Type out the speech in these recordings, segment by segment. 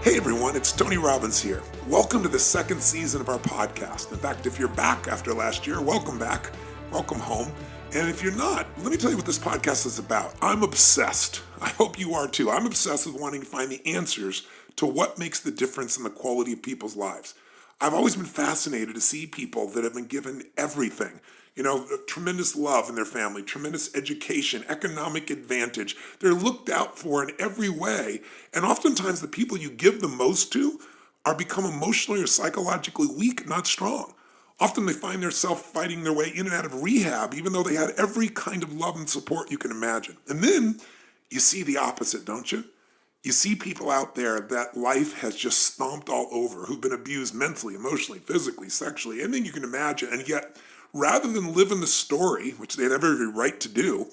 Hey everyone, it's Tony Robbins here. Welcome to the second season of our podcast. In fact, if you're back after last year, welcome back, welcome home. And if you're not, let me tell you what this podcast is about. I'm obsessed. I hope you are too. I'm obsessed with wanting to find the answers to what makes the difference in the quality of people's lives. I've always been fascinated to see people that have been given everything. Tremendous love in their family, tremendous education, economic advantage. They're looked out for in every way. And oftentimes the people you give the most to are become emotionally or psychologically weak, not strong. Often they find themselves fighting their way in and out of rehab, even though they had every kind of love and support you can imagine. And then you see the opposite, don't you? You see people out there that life has just stomped all over, who've been abused mentally, emotionally, physically, sexually, anything you can imagine. And yet, rather than live in the story, which they have every right to do,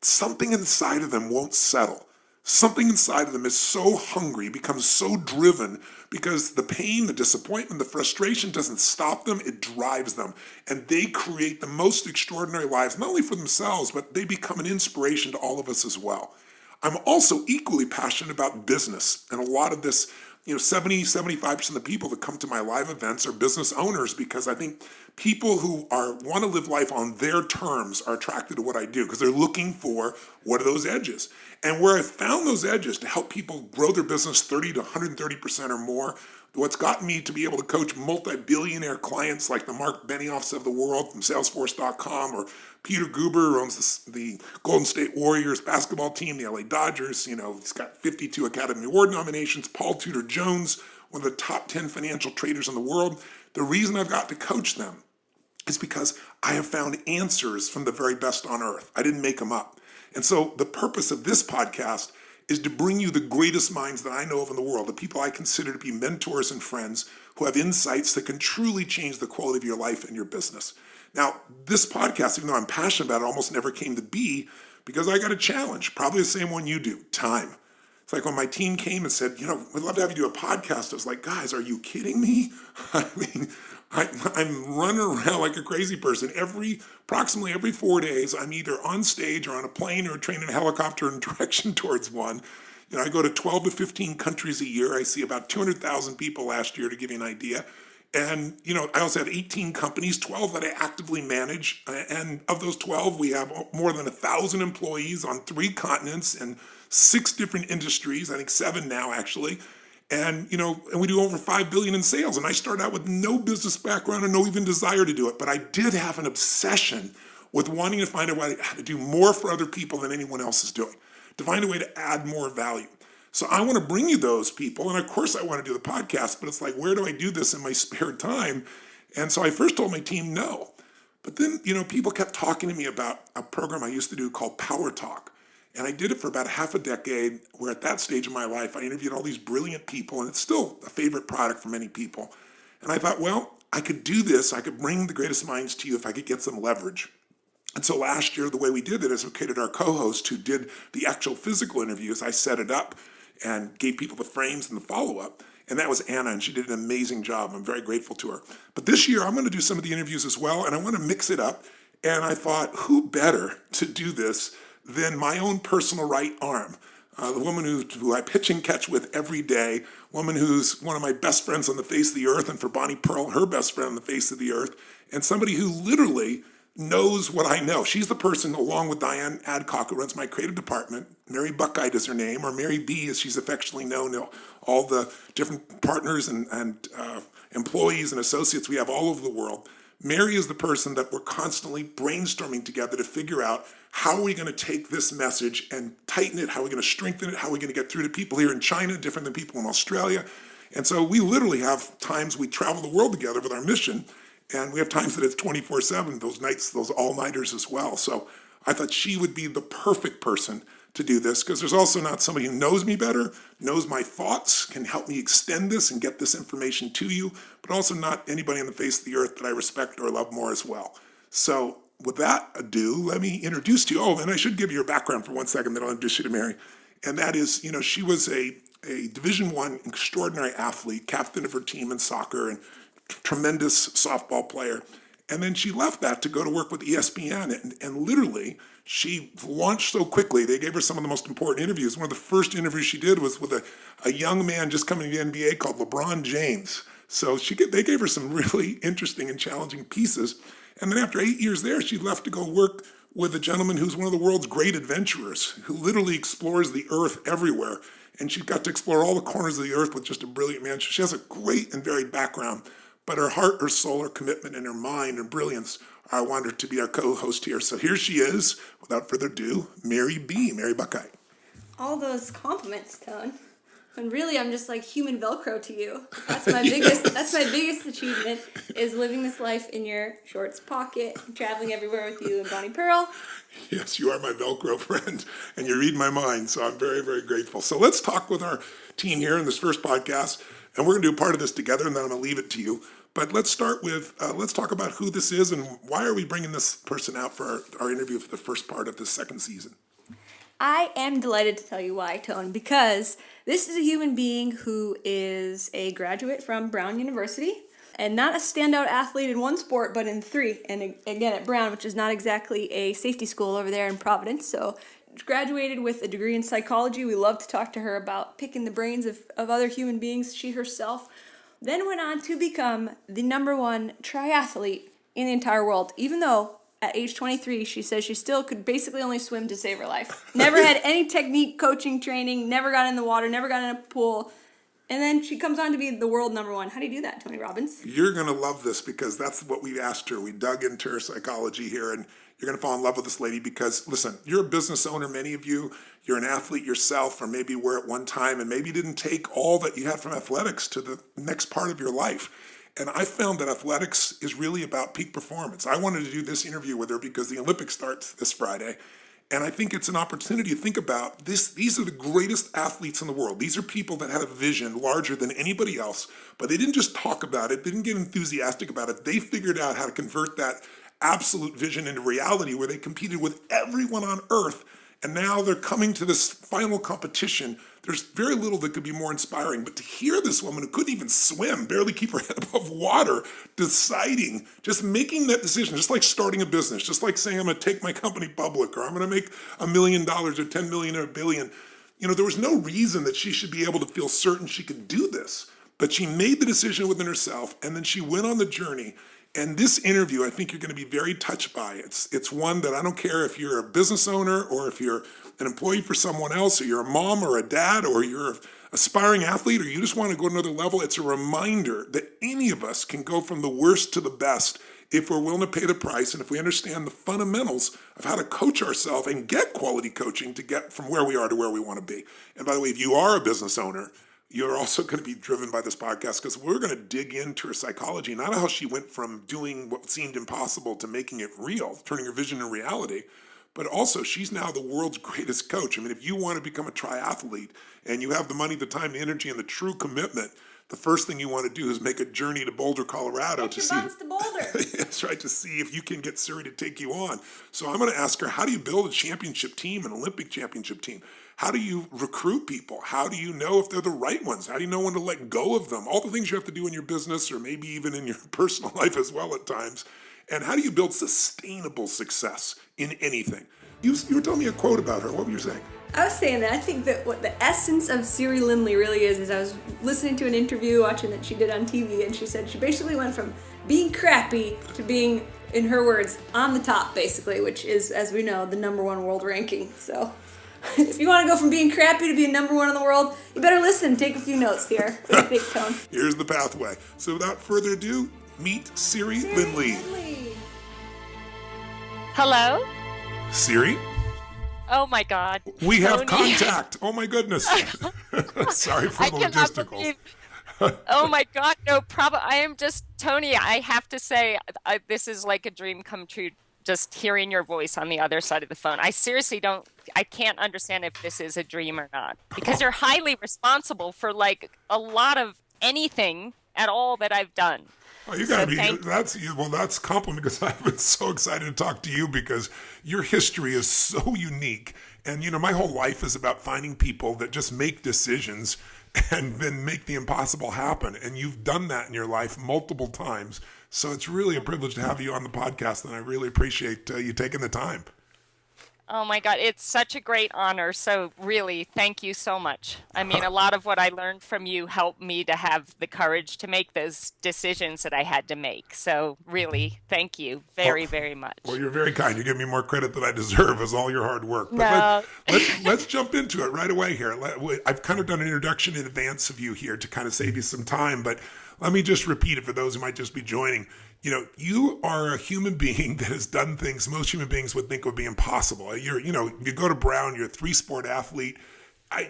something inside of them won't settle. Something inside of them is so hungry, becomes so driven, because the pain, the disappointment, the frustration doesn't stop them, it drives them. And they create the most extraordinary lives, not only for themselves, but they become an inspiration to all of us as well. I'm also equally passionate about business, and a lot of this, 75% of the people that come to my live events are business owners, because I think people who want to live life on their terms are attracted to what I do, because they're looking for what are those edges. And where I found those edges to help people grow their business 30 to 130% or more, what's gotten me to be able to coach multi-billionaire clients like the Mark Benioffs of the world from Salesforce.com, or Peter Guber, who owns the Golden State Warriors basketball team, the LA Dodgers. He's got 52 Academy Award nominations. Paul Tudor Jones, one of the top 10 financial traders in the world. The reason I've got to coach them is because I have found answers from the very best on earth. I didn't make them up. And so the purpose of this podcast is to bring you the greatest minds that I know of in the world, the people I consider to be mentors and friends who have insights that can truly change the quality of your life and your business. Now, this podcast, even though I'm passionate about it, almost never came to be because I got a challenge, probably the same one you do, time. It's like when my team came and said, we'd love to have you do a podcast. I was like, guys, are you kidding me? I'm running around like a crazy person. Approximately every 4 days, I'm either on stage or on a plane or a train and a helicopter in direction towards one. I go to 12 to 15 countries a year. I see about 200,000 people last year, to give you an idea. And, I also have 18 companies, 12 that I actively manage. And of those 12, we have more than 1,000 employees on 3 continents and 6 different industries, I think 7 now actually. And, and we do over $5 billion in sales. And I started out with no business background and no even desire to do it. But I did have an obsession with wanting to find a way to do more for other people than anyone else is doing, to find a way to add more value. So I want to bring you those people. And of course I want to do the podcast, but it's like, where do I do this in my spare time? And so I first told my team no. But then, people kept talking to me about a program I used to do called Power Talk. And I did it for about half a decade, where at that stage of my life, I interviewed all these brilliant people, and it's still a favorite product for many people. And I thought, well, I could do this. I could bring the greatest minds to you if I could get some leverage. And so last year, the way we did it is we created our co-host who did the actual physical interviews. I set it up and gave people the frames and the follow-up. And that was Anna, and she did an amazing job. I'm very grateful to her. But this year, I'm going to do some of the interviews as well, and I want to mix it up. And I thought, who better to do this than my own personal right arm, the woman who I pitch and catch with every day, woman who's one of my best friends on the face of the earth, and for Bonnie Pearl, her best friend on the face of the earth, and somebody who literally knows what I know. She's the person, along with Diane Adcock, who runs my creative department. Mary Buckite is her name, or Mary B, as she's affectionately known. All the different partners and employees and associates we have all over the world. Mary is the person that we're constantly brainstorming together to figure out how are we going to take this message and tighten it, how are we going to strengthen it, how are we going to get through to people here in China, different than people in Australia. And so we literally have times we travel the world together with our mission, and we have times that it's 24/7, those nights, those all-nighters as well. So I thought she would be the perfect person to do this, because there's also not somebody who knows me better, knows my thoughts, can help me extend this and get this information to you, but also not anybody on the face of the earth that I respect or love more as well. So with that ado, let me introduce to you, and I should give you her background for 1 second, then I'll introduce you to Mary. And that is, she was a Division I extraordinary athlete, captain of her team in soccer, and tremendous softball player. And then she left that to go to work with ESPN. And literally, she launched so quickly. They gave her some of the most important interviews. One of the first interviews she did was with a young man just coming to the NBA called LeBron James. So they gave her some really interesting and challenging pieces. And then after 8 years there, she left to go work with a gentleman who's one of the world's great adventurers, who literally explores the earth everywhere. And she got to explore all the corners of the earth with just a brilliant man. She has a great and varied background, but her heart, her soul, her commitment, and her mind and brilliance, I want her to be our co-host here. So here she is, without further ado, Mary B., Mary Buckeye. All those compliments, Tone. And really, I'm just like human Velcro to you. That's my biggest. That's my biggest achievement, is living this life in your shorts pocket, traveling everywhere with you and Bonnie Pearl. Yes, you are my Velcro friend, and you read my mind, so I'm very, very grateful. So let's talk with our team here in this first podcast, and we're going to do a part of this together, and then I'm going to leave it to you. But let's start with, let's talk about who this is and why are we bringing this person out for our interview for the first part of the second season. I am delighted to tell you why, Tone, because this is a human being who is a graduate from Brown University, and not a standout athlete in one sport, but in three. And again, at Brown, which is not exactly a safety school over there in Providence. So graduated with a degree in psychology. We love to talk to her about picking the brains of other human beings. She herself then went on to become the #1 triathlete in the entire world, even though at age 23, she says she still could basically only swim to save her life. Never had any technique, coaching, training, never got in the water, never got in a pool. And then she comes on to be the world #1. How do you do that, Tony Robbins? You're going to love this because that's what we asked her. We dug into her psychology here, and you're going to fall in love with this lady because, listen, you're a business owner, many of you. You're an athlete yourself, or maybe were at one time, and maybe you didn't take all that you had from athletics to the next part of your life. And I found that athletics is really about peak performance. I wanted to do this interview with her because the Olympics starts this Friday. And I think it's an opportunity to think about this. These are the greatest athletes in the world. These are people that had a vision larger than anybody else, but they didn't just talk about it. They didn't get enthusiastic about it. They figured out how to convert that absolute vision into reality where they competed with everyone on earth. And now they're coming to this final competition. There's very little that could be more inspiring. But to hear this woman who couldn't even swim, barely keep her head above water, deciding, just making that decision, just like starting a business, just like saying I'm going to take my company public, or I'm going to make $1 million or 10 million or $1 billion. You know, there was no reason that she should be able to feel certain she could do this. But she made the decision within herself, and then she went on the journey. And this interview, I think you're going to be very touched by. It's one that I don't care if you're a business owner or if you're an employee for someone else, or you're a mom or a dad, or you're an aspiring athlete, or you just want to go to another level. It's a reminder that any of us can go from the worst to the best if we're willing to pay the price and if we understand the fundamentals of how to coach ourselves and get quality coaching to get from where we are to where we want to be. And by the way, if you are a business owner, you're also going to be driven by this podcast because we're going to dig into her psychology, not how she went from doing what seemed impossible to making it real, turning her vision into reality, but also she's now the world's greatest coach. I mean, if you want to become a triathlete and you have the money, the time, the energy, and the true commitment, the first thing you want to do is make a journey to Boulder, Colorado to see. To Boulder. That's right, to see if you can get Siri to take you on. So I'm going to ask her, how do you build a championship team, an Olympic championship team? How do you recruit people? How do you know if they're the right ones? How do you know when to let go of them? All the things you have to do in your business or maybe even in your personal life as well at times. And how do you build sustainable success in anything? You were telling me a quote about her. What were you saying? I was saying that I think that what the essence of Siri Lindley really is I was listening to an interview, watching that she did on TV, and she said she basically went from being crappy to being, in her words, on the top, basically, which is, as we know, the #1 world ranking. So if you want to go from being crappy to being #1 in the world, you better listen. Take a few notes here. What do you think, Tone? Here's the pathway. So without further ado, meet Siri Lindley. Hello? Siri? Oh my God. We have contact. Oh my goodness. Sorry for the logisticals. Oh my God, no problem. I am just, Tony, I have to say, this is like a dream come true, just hearing your voice on the other side of the phone. I seriously I can't understand if this is a dream or not, because you're highly responsible for like a lot of anything at all that I've done. Oh, you gotta that's a compliment because I've been so excited to talk to you because your history is so unique. And, you know, my whole life is about finding people that just make decisions and then make the impossible happen. And you've done that in your life multiple times. So it's really a privilege to have you on the podcast, and I really appreciate you taking the time. Oh my God, it's such a great honor. So really, thank you so much. I mean, a lot of what I learned from you helped me to have the courage to make those decisions that I had to make. So really, thank you very, very much. Well, you're very kind. You give me more credit than I deserve as all your hard work. But No. let's jump into it right away here. I've kind of done an introduction in advance of you here to kind of save you some time, but let me just repeat it for those who might just be joining. You know, you are a human being that has done things most human beings would think would be impossible. You go to Brown, you're a 3-sport athlete.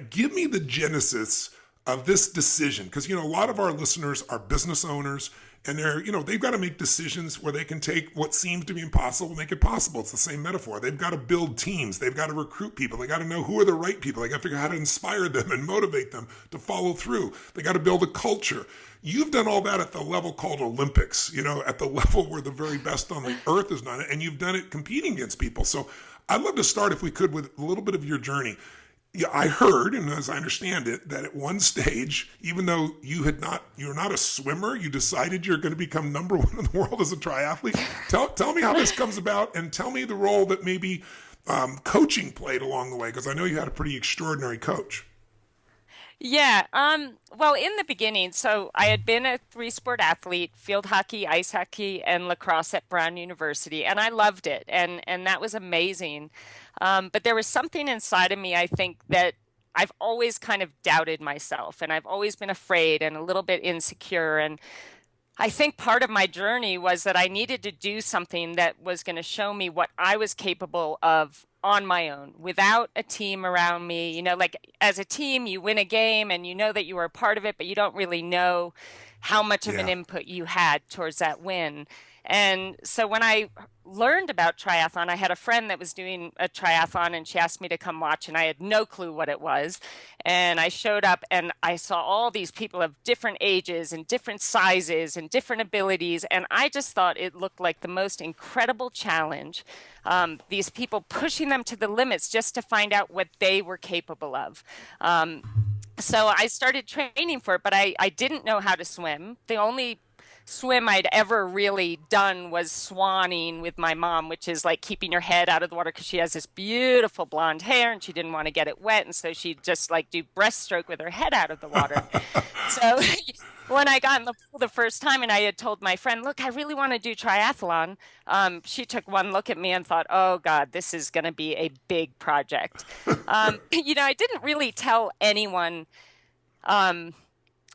Give me the genesis of this decision, because, a lot of our listeners are business owners, and they've got to make decisions where they can take what seems to be impossible and make it possible. It's the same metaphor. They've got to build teams. They've got to recruit people. They got to know who are the right people. They got to figure out how to inspire them and motivate them to follow through. They got to build a culture. You've done all that at the level called Olympics, at the level where the very best on the earth has done it, and you've done it competing against people. So I'd love to start, if we could, with a little bit of your journey. Yeah, I heard, and as I understand it, that at one stage, even though you're not a swimmer, you decided you're going to become number one in the world as a triathlete. Tell me how this comes about, and tell me the role that maybe coaching played along the way, because I know you had a pretty extraordinary coach. Yeah. Well, in the beginning, so I had been a 3-sport athlete, field hockey, ice hockey, and lacrosse at Brown University, and I loved it, and that was amazing. But there was something inside of me, I think, that I've always kind of doubted myself, and I've always been afraid and a little bit insecure. And I think part of my journey was that I needed to do something that was going to show me what I was capable of on my own without a team around me. Like as a team, you win a game and you know that you were a part of it, but you don't really know how much of an input you had towards that win. And so when I learned about triathlon, I had a friend that was doing a triathlon, and she asked me to come watch, and I had no clue what it was. And I showed up and I saw all these people of different ages and different sizes and different abilities. And I just thought it looked like the most incredible challenge. These people pushing them to the limits just to find out what they were capable of. So I started training for it, but I didn't know how to swim. The only swim I'd ever really done was swanning with my mom, which is like keeping your head out of the water, because she has this beautiful blonde hair and she didn't want to get it wet. And so she'd just like do breaststroke with her head out of the water. So when I got in the pool the first time and I had told my friend, look, I really want to do triathlon, she took one look at me and thought, oh God, this is going to be a big project. I didn't really tell anyone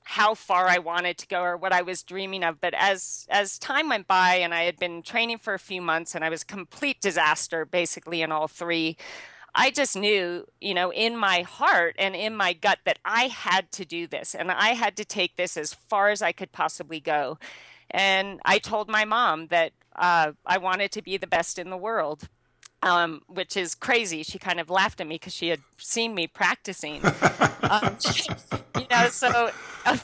how far I wanted to go or what I was dreaming of. But as time went by, and I had been training for a few months, and I was a complete disaster basically in all 3, I just knew, in my heart and in my gut that I had to do this, and I had to take this as far as I could possibly go. And I told my mom that I wanted to be the best in the world. Which is crazy. She kind of laughed at me because she had seen me practicing. So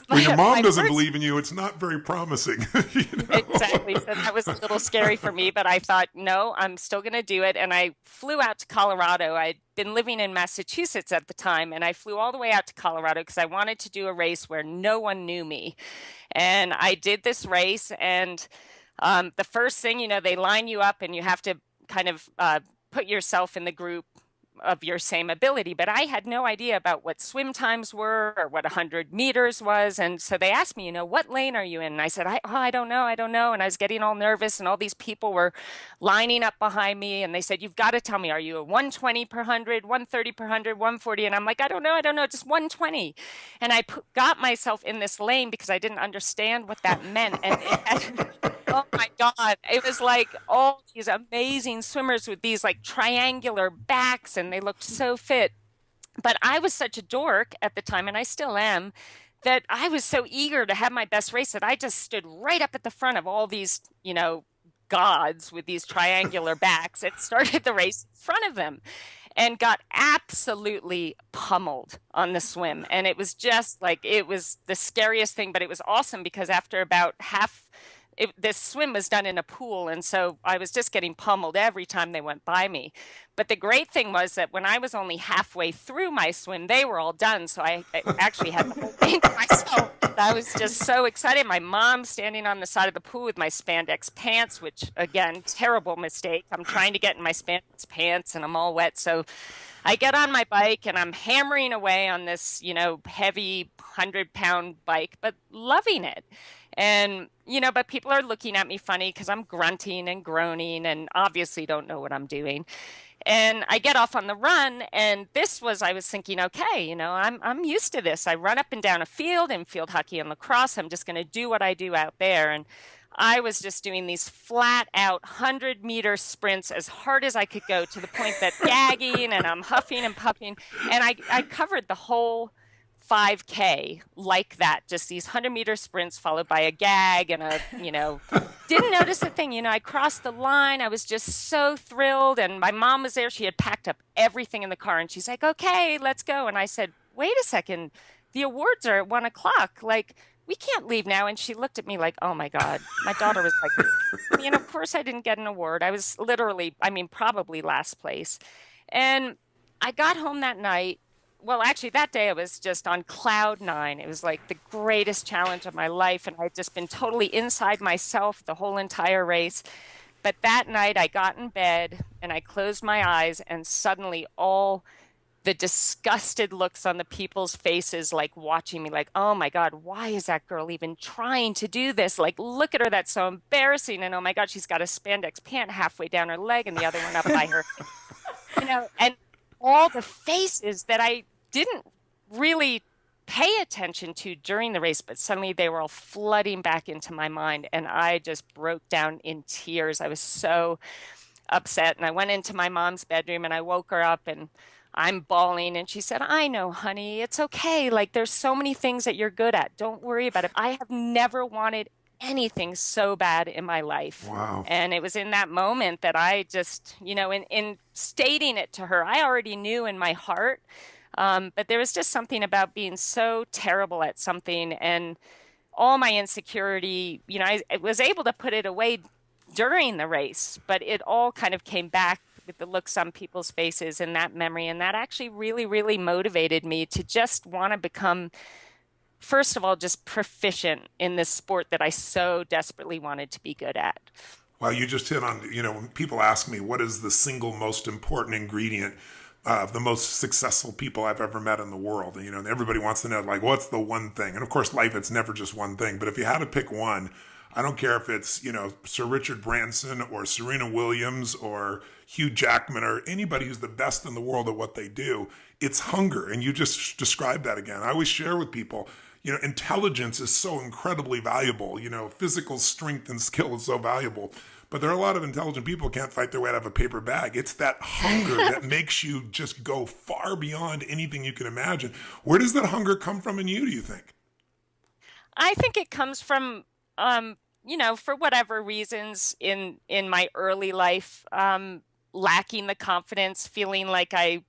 when your mom doesn't believe in you, it's not very promising. Exactly. So that was a little scary for me, but I thought, no, I'm still going to do it. And I flew out to Colorado. I'd been living in Massachusetts at the time, and I flew all the way out to Colorado because I wanted to do a race where no one knew me. And I did this race, and the first thing, they line you up and you have to kind of put yourself in the group of your same ability. But I had no idea about what swim times were or what 100 meters was. And so they asked me, what lane are you in? And I said, I don't know. And I was getting all nervous, and all these people were lining up behind me. And they said, you've got to tell me, are you a 120 per 100, 130 per 100, 140? And I'm like, I don't know, just 120. And I got myself in this lane because I didn't understand what that meant. And oh my God, it was like all these amazing swimmers with these like triangular backs, and they looked so fit. But I was such a dork at the time, and I still am, that I was so eager to have my best race that I just stood right up at the front of all these, gods with these triangular backs, and started the race in front of them and got absolutely pummeled on the swim. And it was just like, it was the scariest thing, but it was awesome because after about half this swim was done in a pool, and so I was just getting pummeled every time they went by me. But the great thing was that when I was only halfway through my swim, they were all done. So I actually had the whole thing to myself. I was just so excited. My mom standing on the side of the pool with my spandex pants, which again, terrible mistake. I'm trying to get in my spandex pants and I'm all wet. So I get on my bike and I'm hammering away on this, heavy 100-pound bike, but loving it. And, but people are looking at me funny because I'm grunting and groaning and obviously don't know what I'm doing. And I get off on the run, and I was thinking, okay, I'm used to this. I run up and down a field in field hockey and lacrosse. I'm just going to do what I do out there. And I was just doing these flat out 100-meter sprints as hard as I could go, to the point that gagging and I'm huffing and puffing. And I covered the whole 5K like that, just these 100-meter sprints followed by a gag and didn't notice a thing. I crossed the line. I was just so thrilled. And my mom was there. She had packed up everything in the car and she's like, okay, let's go. And I said, wait a second, the awards are at 1:00. Like, we can't leave now. And she looked at me like, oh my God. My daughter was like, of course I didn't get an award. I was literally, probably last place. And I got home that night. Well, actually, that day I was just on cloud nine. It was like the greatest challenge of my life. And I'd just been totally inside myself the whole entire race. But that night I got in bed and I closed my eyes, and suddenly all the disgusted looks on the people's faces, like watching me, like, oh my God, why is that girl even trying to do this? Like, look at her. That's so embarrassing. And oh my God, she's got a spandex pant halfway down her leg and the other one up by her, and all the faces that I didn't really pay attention to during the race, but suddenly they were all flooding back into my mind. And I just broke down in tears. I was so upset. And I went into my mom's bedroom and I woke her up and I'm bawling. And she said, I know, honey, it's okay. Like, there's so many things that you're good at. Don't worry about it. I have never wanted anything so bad in my life. Wow. And it was in that moment that I just, in stating it to her, I already knew in my heart. But there was just something about being so terrible at something, and all my insecurity, I was able to put it away during the race, but it all kind of came back with the looks on people's faces and that memory. And that actually really, really motivated me to just want to become, first of all, just proficient in this sport that I so desperately wanted to be good at. Well, you just hit on, when people ask me what is the single most important ingredient of the most successful people I've ever met in the world, and everybody wants to know, like, what's the one thing? And of course, life, it's never just one thing. But if you had to pick one, I don't care if it's, Sir Richard Branson or Serena Williams or Hugh Jackman or anybody who's the best in the world at what they do, it's hunger. And you just described that again. I always share with people, intelligence is so incredibly valuable. Physical strength and skill is so valuable. But there are a lot of intelligent people who can't fight their way out of a paper bag. It's that hunger that makes you just go far beyond anything you can imagine. Where does that hunger come from in you, do you think? I think it comes from, for whatever reasons in my early life, lacking the confidence, feeling like I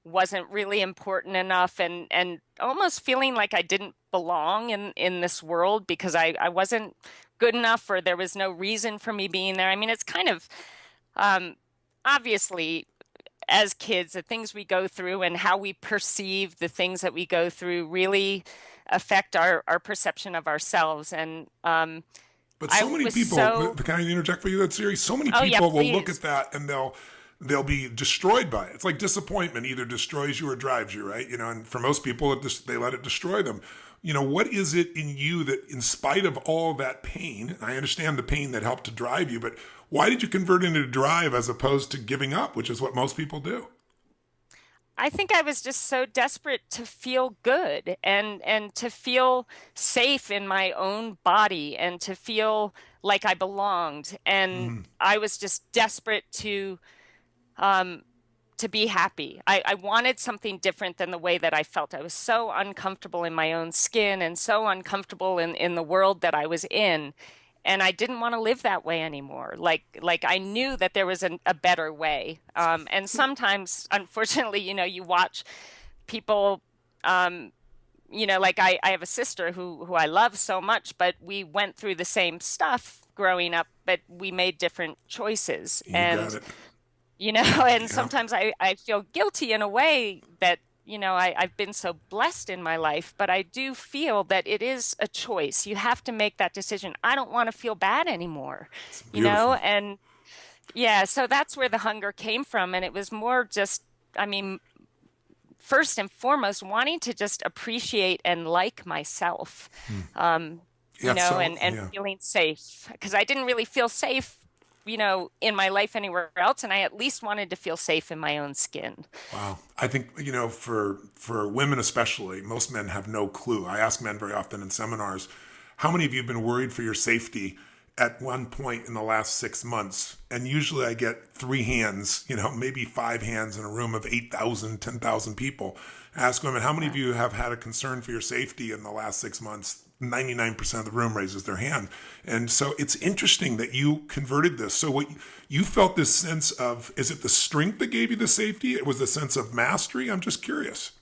wasn't really important enough, and almost feeling like I didn't belong in this world because I wasn't good enough, or there was no reason for me being there. It's kind of, obviously, as kids, the things we go through and how we perceive the things that we go through really affect our perception of ourselves. And but so many people, can I interject for you that series? So many people will look at that and they'll be destroyed by it. It's like disappointment either destroys you or drives you, right? And for most people, they let it destroy them. What is it in you that, in spite of all that pain, I understand the pain that helped to drive you, but why did you convert into drive as opposed to giving up, which is what most people do? I think I was just so desperate to feel good and to feel safe in my own body and to feel like I belonged. And I was just desperate to be happy. I wanted something different than the way that I felt. I was so uncomfortable in my own skin and so uncomfortable in the world that I was in. And I didn't want to live that way anymore. Like I knew that there was a better way. And sometimes, unfortunately, you watch people, like I have a sister who I love so much, but we went through the same stuff growing up, but we made different choices. You got And, it. and Yeah. sometimes I feel guilty in a way that, I've been so blessed in my life, but I do feel that it is a choice. You have to make that decision. I don't want to feel bad anymore, It's beautiful. and yeah, so that's where the hunger came from. And it was more just, I mean, first and foremost, wanting to just appreciate and like myself, Yeah. So and yeah. feeling safe because I didn't really feel safe, in my life anywhere else. And I at least wanted to feel safe in my own skin. Wow. I think, for women especially, most men have no clue. I ask men very often in seminars, how many of you have been worried for your safety at one point in the last 6 months? And usually I get three hands, maybe five hands in a room of 8,000, 10,000 people. I ask women, how many of you have had a concern for your safety in the last 6 months? 99% of the room raises their hand. And so it's interesting that you converted this. So what you felt this sense of, is it the strength that gave you the safety? It was the sense of mastery? I'm just curious.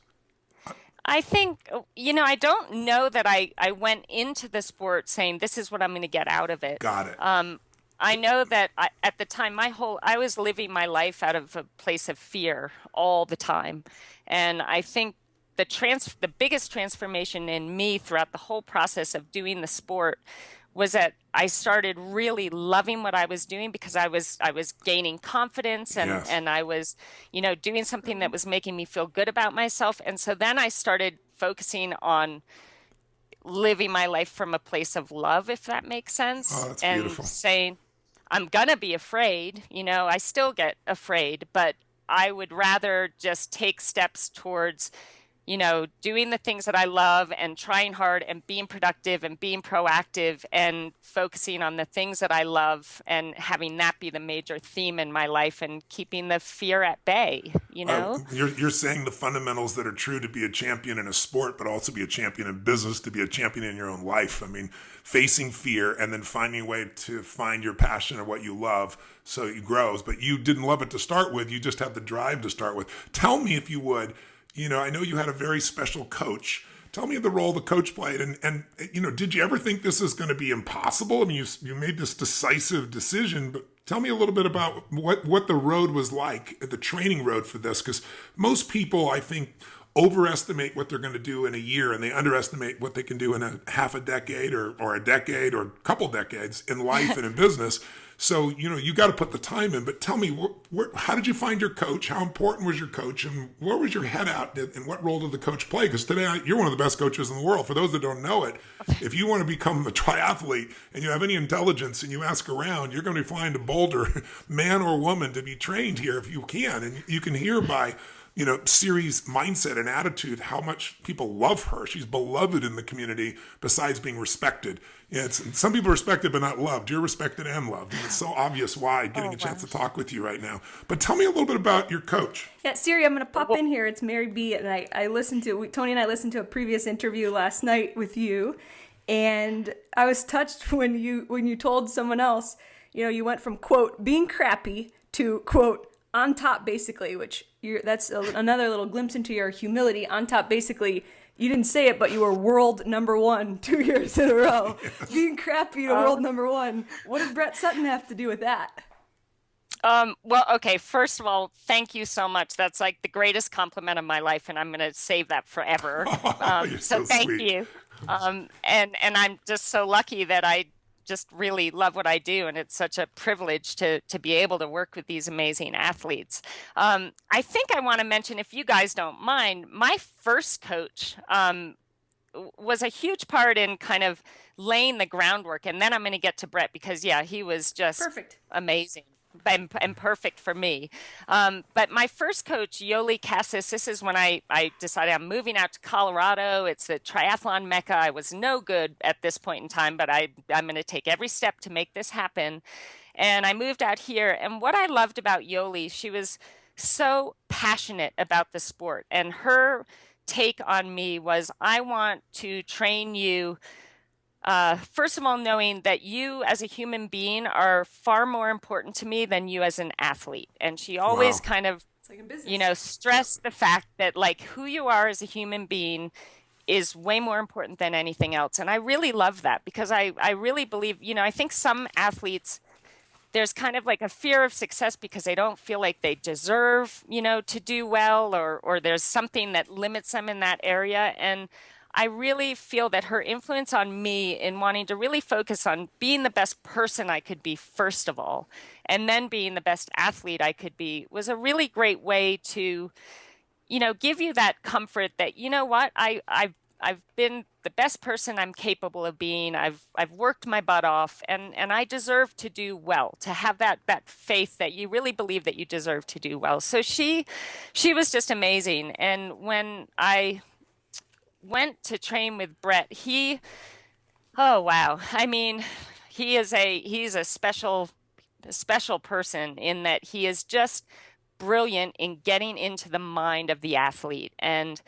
I think, I don't know that I went into the sport saying this is what I'm going to get out of it. Got it. I know that at the time, I was living my life out of a place of fear all the time. And I think the biggest transformation in me throughout the whole process of doing the sport was that I started really loving what I was doing because I was gaining confidence and Yes. and I was, doing something that was making me feel good about myself. And so then I started focusing on living my life from a place of love, if that makes Oh, sense, that's and beautiful. saying, I'm gonna be afraid, I still get afraid, but I would rather just take steps towards, doing the things that I love and trying hard and being productive and being proactive and focusing on the things that I love and having that be the major theme in my life and keeping the fear at bay, you know? You're saying the fundamentals that are true to be a champion in a sport, but also be a champion in business, to be a champion in your own life. I mean, facing fear and then finding a way to find your passion or what you love so it grows. But you didn't love it to start with. You just had the drive to start with. Tell me, if you would, I know you had a very special coach. Tell me the role the coach played, and did you ever think this is going to be impossible? I mean, you made this decisive decision, but tell me a little bit about what the road was like, the training road for this, because most people, I think, overestimate what they're going to do in a year, and they underestimate what they can do in a half a decade or a decade or a couple decades in life and in business. So, you got to put the time in. But tell me, how did you find your coach? How important was your coach? And where was your head at? And what role did the coach play? Because today, you're one of the best coaches in the world. For those that don't know it, if you want to become a triathlete and you have any intelligence and you ask around, you're going to be flying to Boulder, man or woman, to be trained here if you can. And you can hear by Siri's mindset and attitude, how much people love her. She's beloved in the community besides being respected. Some people are respected but not loved. You're respected and loved. And it's so obvious why, getting Oh, a chance wow. to talk with you right now. But tell me a little bit about your coach. Yeah, Siri, I'm going to pop in here. It's Mary B. And I listened to, Tony and I listened to a previous interview last night with you. And I was touched when you told someone else, you went from, quote, being crappy to, quote, on top, basically, which that's another little glimpse into your humility. On top, basically, you didn't say it, but you were world number one 2 years in a row. Being crappy to world number one. What did Brett Sutton have to do with that? Well, okay, first of all, thank you so much. That's like the greatest compliment of my life, and I'm going to save that forever. Oh, you're so Thank sweet. you. And I'm just so lucky that I just really love what I do, and it's such a privilege to be able to work with these amazing athletes. I think I want to mention, if you guys don't mind, my first coach was a huge part in kind of laying the groundwork, and then I'm going to get to Brett because, yeah, he was just Perfect. amazing. And perfect for me. But my first coach, Yoli Cassis, this is when I decided I'm moving out to Colorado. It's a triathlon mecca. I was no good at this point in time, but I'm going to take every step to make this happen. And I moved out here. And what I loved about Yoli, she was so passionate about the sport. And her take on me was, I want to train you. First of all, knowing that you as a human being are far more important to me than you as an athlete. And she always Wow. kind of, It's like in business. stressed the fact that like who you are as a human being is way more important than anything else. And I really love that because I really believe, I think some athletes, there's kind of like a fear of success because they don't feel like they deserve, to do well, or there's something that limits them in that area. And I really feel that her influence on me in wanting to really focus on being the best person I could be, first of all, and then being the best athlete I could be was a really great way to, give you that comfort that, you know what, I've been the best person I'm capable of being. I've worked my butt off, and I deserve to do well, to have that faith that you really believe that you deserve to do well. So she was just amazing. And when I went to train with Brett, oh wow. I mean, he's a special person in that he is just brilliant in getting into the mind of the athlete. And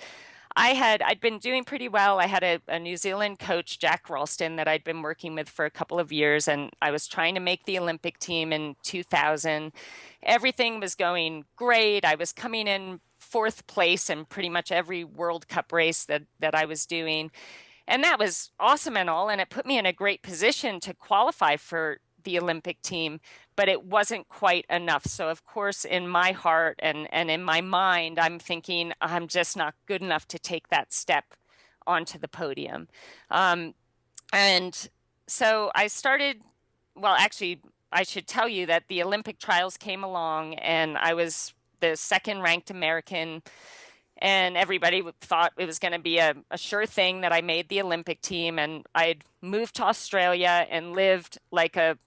I'd been doing pretty well. I had a New Zealand coach, Jack Ralston, that I'd been working with for a couple of years, and I was trying to make the Olympic team in 2000. Everything was going great. I was coming in fourth place in pretty much every World Cup race that I was doing. And that was awesome and all, and it put me in a great position to qualify for the Olympic team, but it wasn't quite enough. So of course, in my heart and in my mind, I'm thinking I'm just not good enough to take that step onto the podium. And so I started, well, actually, I should tell you that the Olympic trials came along and I was the second ranked American, and everybody thought it was going to be a sure thing that I made the Olympic team. And I'd moved to Australia and lived like a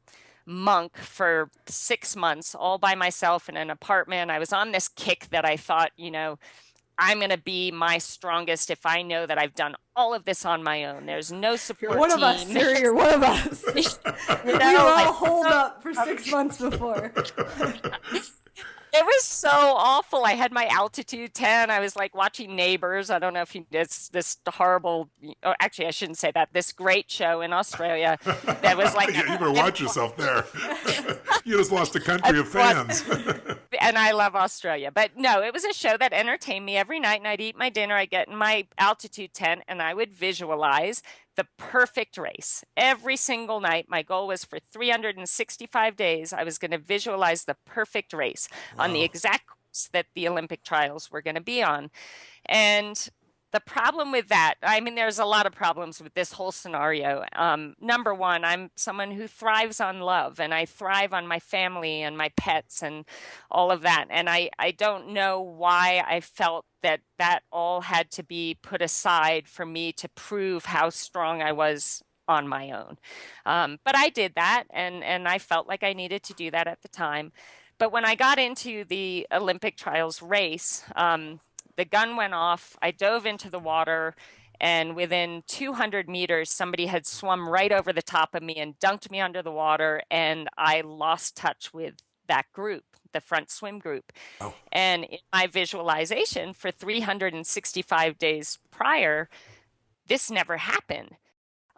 monk for 6 months all by myself in an apartment. I was on this kick that I thought, I'm going to be my strongest if I know that I've done all of this on my own. There's no support You're one team. of us, Sarah. You're one of us. We were all holed up for 6 months before. It was so awful. I had my altitude 10. I was like watching Neighbors. I don't know if you, it's this horrible, oh, actually, I shouldn't say that. This great show in Australia that was like. Yeah, you better watch yourself there. You just lost a country of fans. And I love Australia. But no, it was a show that entertained me every night. And I'd eat my dinner. I'd get in my altitude tent and I would visualize the perfect race. Every single night, my goal was for 365 days, I was going to visualize the perfect race on the exact course that the Olympic trials were going to be on. And the problem with that, I mean, there's a lot of problems with this whole scenario. Number one, I'm someone who thrives on love, and I thrive on my family and my pets and all of that. And I don't know why I felt that all had to be put aside for me to prove how strong I was on my own. But I did that, and I felt like I needed to do that at the time. But when I got into the Olympic trials race, the gun went off. I dove into the water, and within 200 meters, somebody had swum right over the top of me and dunked me under the water, and I lost touch with that group, the front swim group. Oh. And in my visualization for 365 days prior, this never happened.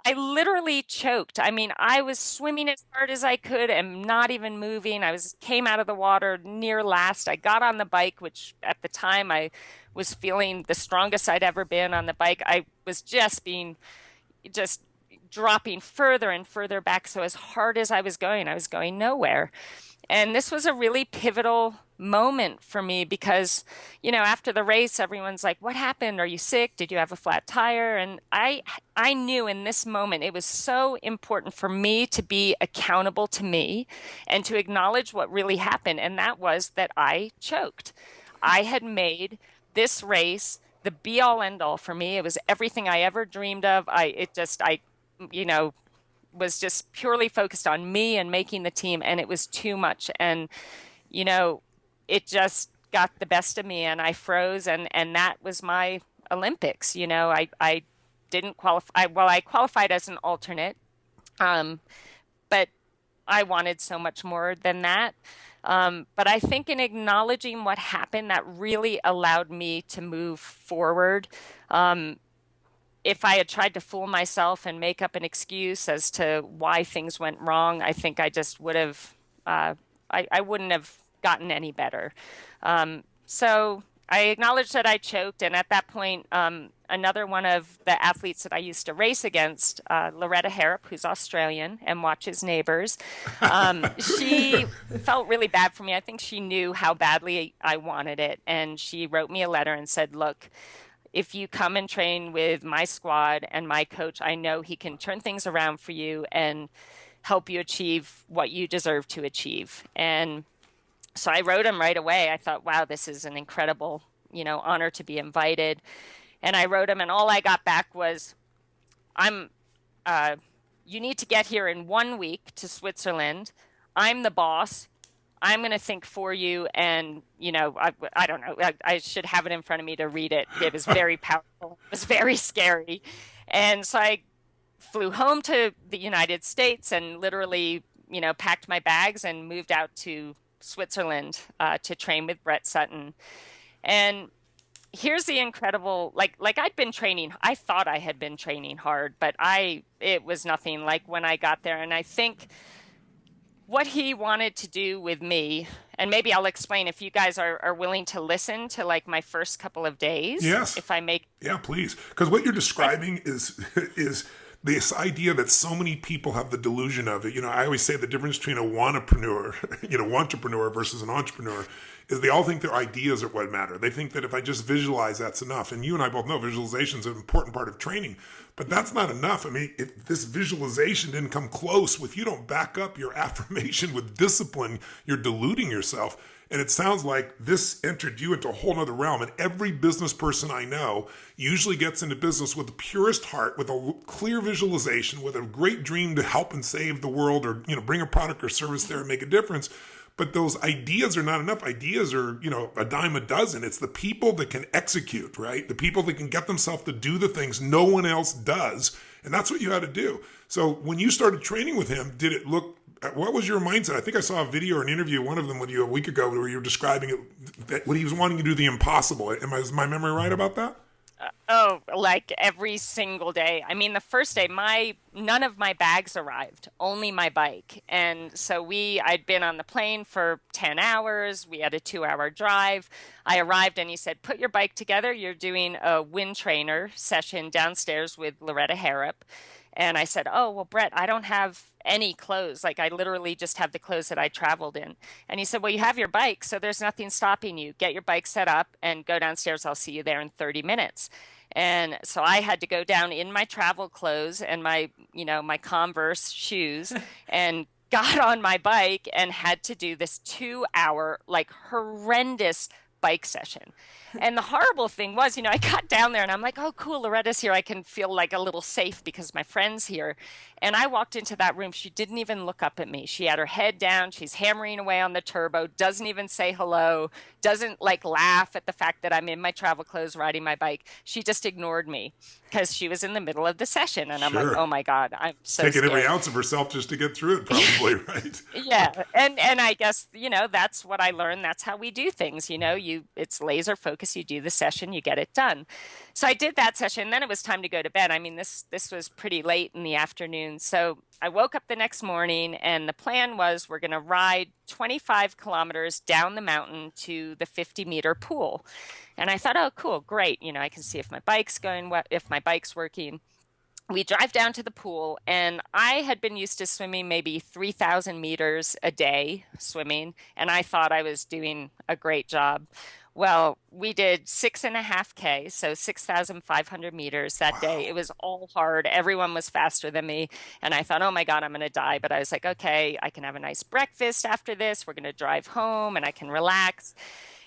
I literally choked. I mean, I was swimming as hard as I could and not even moving. Came out of the water near last. I got on the bike, which at the time I was feeling the strongest I'd ever been on the bike. I was just dropping further and further back. So as hard as I was going nowhere. And this was a really pivotal moment for me because, after the race, everyone's like, what happened? Are you sick? Did you have a flat tire? And I knew in this moment it was so important for me to be accountable to me and to acknowledge what really happened. And that was that I choked. I had made this race the be all end all for me. It was everything I ever dreamed of. Was just purely focused on me and making the team, and it was too much. And, it just got the best of me, and I froze, and that was my Olympics. I didn't qualify. Well, I qualified as an alternate, but I wanted so much more than that. But I think in acknowledging what happened, that really allowed me to move forward. If I had tried to fool myself and make up an excuse as to why things went wrong, I think I just would have, I wouldn't have gotten any better. So I acknowledged that I choked, and at that point, another one of the athletes that I used to race against, Loretta Harrop, who's Australian and watches Neighbors, she felt really bad for me. I think she knew how badly I wanted it, and she wrote me a letter and said, "Look, if you come and train with my squad and my coach, I know he can turn things around for you and help you achieve what you deserve to achieve." And so I wrote him right away. I thought, wow, this is an incredible, honor to be invited. And I wrote him, and all I got back was, I'm, you need to get here in 1 week to Switzerland. I'm the boss. I'm going to think for you. And, I don't know, I should have it in front of me to read it. It was very powerful. It was very scary. And so I flew home to the United States and literally, packed my bags and moved out to Switzerland to train with Brett Sutton. And here's the incredible, like I'd been training, I thought I had been training hard, but it was nothing like when I got there. And I think what he wanted to do with me, and maybe I'll explain if you guys are willing to listen to like my first couple of days. Yes. If I make. Yeah, please. Because what you're describing is this idea that so many people have the delusion of it. I always say the difference between a wantrepreneur, wantrepreneur versus an entrepreneur is they all think their ideas are what matter. They think that if I just visualize, that's enough. And you and I both know visualization is an important part of training, but that's not enough. I mean, if this visualization didn't come close, if you don't back up your affirmation with discipline, you're deluding yourself. And it sounds like this entered you into a whole nother realm. And every business person I know usually gets into business with the purest heart, with a clear visualization, with a great dream to help and save the world, or, bring a product or service there and make a difference. But those ideas are not enough. Ideas are, a dime a dozen. It's the people that can execute, right? The people that can get themselves to do the things no one else does. And that's what you had to do. So when you started training with him, did it look, what was your mindset? I think I saw a video or an interview, one of them with you a week ago, where you were describing it, that what he was wanting to do the impossible. Is my memory right about that? Like every single day. I mean, the first day, none of my bags arrived, only my bike. And so I'd been on the plane for 10 hours. We had a 2-hour drive. I arrived and he said, "Put your bike together. You're doing a wind trainer session downstairs with Loretta Harrop." And I said, "Oh, well, Brett, I don't have any clothes. Like, I literally just have the clothes that I traveled in." And he said, "Well, you have your bike, so there's nothing stopping you. Get your bike set up and go downstairs. I'll see you there in 30 minutes. And so I had to go down in my travel clothes and my Converse shoes and got on my bike and had to do this 2-hour, like, horrendous bike session. And the horrible thing was, I got down there and I'm like, "Oh, cool, Loretta's here. I can feel like a little safe because my friend's here." And I walked into that room. She didn't even look up at me. She had her head down. She's hammering away on the turbo, doesn't even say hello, doesn't like laugh at the fact that I'm in my travel clothes riding my bike. She just ignored me because she was in the middle of the session. And I'm like, Sure. "Oh my God, I'm so Taking scared." every ounce of herself just to get through it, probably, right? Yeah. And I guess, that's what I learned. That's how we do things. It's laser focus. You do the session, you get it done. So I did that session. Then it was time to go to bed. I mean, this was pretty late in the afternoon. So I woke up the next morning and the plan was we're going to ride 25 kilometers down the mountain to the 50-meter pool. And I thought, oh, cool, great. I can see if my bike's if my bike's working. We drive down to the pool, and I had been used to swimming maybe 3,000 meters a day swimming, and I thought I was doing a great job. Well, we did 6.5K, so 6,500 meters that day. It was all hard. Everyone was faster than me. And I thought, oh my God, I'm going to die. But I was like, okay, I can have a nice breakfast after this. We're going to drive home and I can relax.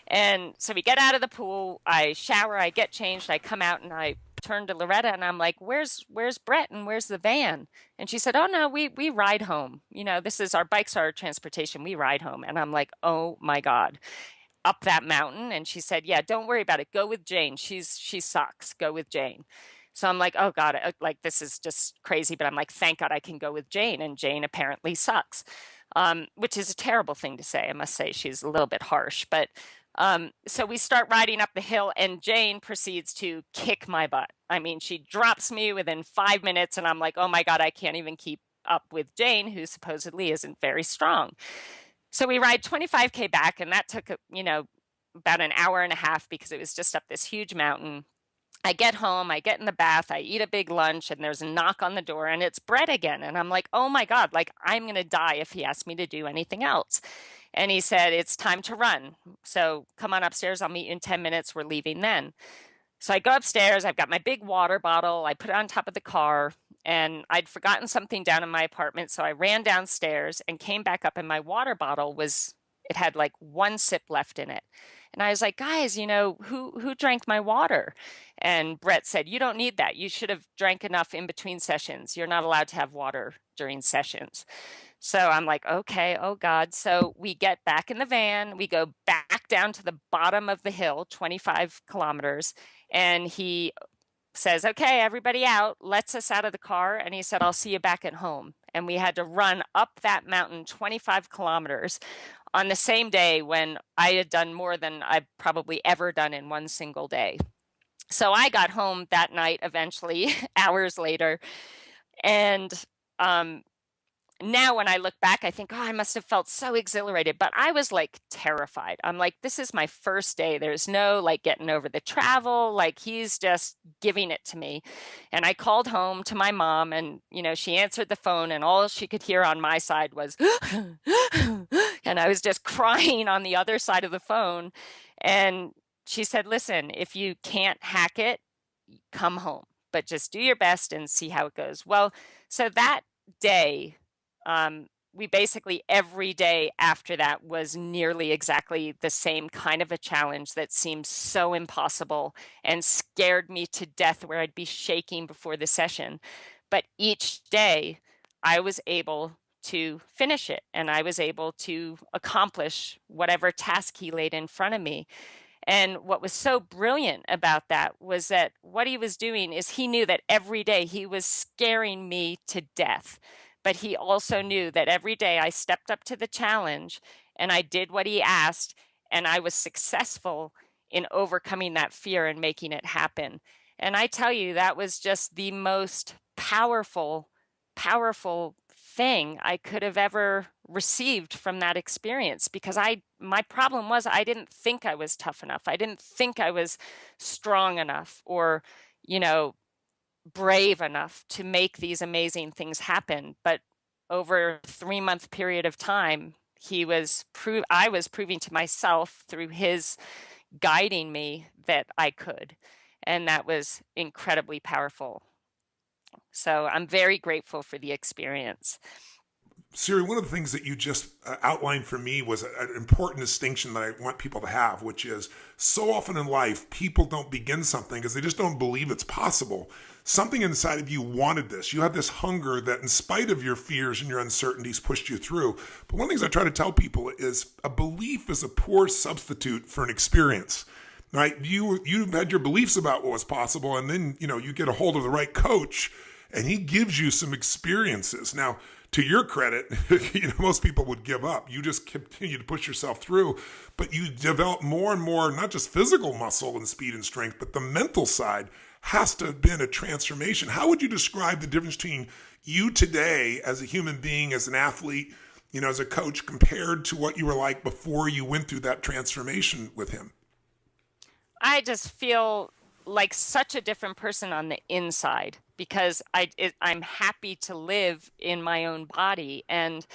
And so we get out of the pool, I shower, I get changed, I come out and I turn to Loretta and I'm like, where's Brett and where's the van? And she said, "Oh no, we ride home. This is our bikes, our transportation. We ride home." And I'm like, oh my God, up that mountain. And she said, "Yeah, don't worry about it. Go with Jane. She sucks. Go with Jane." So I'm like, oh God, like this is just crazy. But I'm like, thank God I can go with Jane. And Jane apparently sucks, which is a terrible thing to say. I must say she's a little bit harsh, but so we start riding up the hill and Jane proceeds to kick my butt. I mean, she drops me within 5 minutes and I'm like, oh my God, I can't even keep up with Jane, who supposedly isn't very strong. So we ride 25K back and that took, about an hour and a half because it was just up this huge mountain. I get home, I get in the bath, I eat a big lunch, and there's a knock on the door, and it's Brett again. And I'm like, oh my God, like I'm going to die if he asks me to do anything else. And he said, it's time to run. So come on upstairs. I'll meet you in 10 minutes. We're leaving then. So I go upstairs. I've got my big water bottle. I put it on top of the car, and I'd forgotten something down in my apartment. So I ran downstairs and came back up, and my water bottle it had like one sip left in it. And I was like, guys, who drank my water? And Brett said, you don't need that. You should have drank enough in between sessions. You're not allowed to have water during sessions. So I'm like, okay, oh God. So we get back in the van. We go back down to the bottom of the hill, 25 kilometers. And he says, okay, everybody out, lets us out of the car. And he said, I'll see you back at home. And we had to run up that mountain 25 kilometers on the same day when I had done more than I've probably ever done in one single day. So I got home that night eventually, hours later. And now when I look back, I think, oh, I must have felt so exhilarated, but I was like terrified. I'm like, this is my first day. There's no like getting over the travel. Like he's just giving it to me. And I called home to my mom and, she answered the phone and all she could hear on my side was, and I was just crying on the other side of the phone. And she said, listen, if you can't hack it, come home, but just do your best and see how it goes. Well, so that day, we basically every day after that was nearly exactly the same kind of a challenge that seemed so impossible and scared me to death where I'd be shaking before the session. But each day I was able to finish it and I was able to accomplish whatever task he laid in front of me. And what was so brilliant about that was that what he was doing is he knew that every day he was scaring me to death. But he also knew that every day I stepped up to the challenge and I did what he asked and I was successful in overcoming that fear and making it happen. And I tell you, that was just the most powerful thing I could have ever received from that experience because my problem was I didn't think I was tough enough. I didn't think I was strong enough or, brave enough to make these amazing things happen. But over a 3-month period of time, I was proving to myself through his guiding me that I could. And that was incredibly powerful. So I'm very grateful for the experience. Siri, one of the things that you just outlined for me was an important distinction that I want people to have, which is so often in life, people don't begin something because they just don't believe it's possible. Something inside of you wanted this. You had this hunger that in spite of your fears and your uncertainties pushed you through. But one of the things I try to tell people is a belief is a poor substitute for an experience. Right? You had your beliefs about what was possible, and then you get a hold of the right coach and he gives you some experiences. Now, to your credit, most people would give up. You just continue to push yourself through, but you develop more and more, not just physical muscle and speed and strength, but the mental side has to have been a transformation. How would you describe the difference between you today as a human being, as an athlete, as a coach, compared to what you were like before you went through that transformation with him? I just feel like such a different person on the inside because I'm happy to live in my own body. And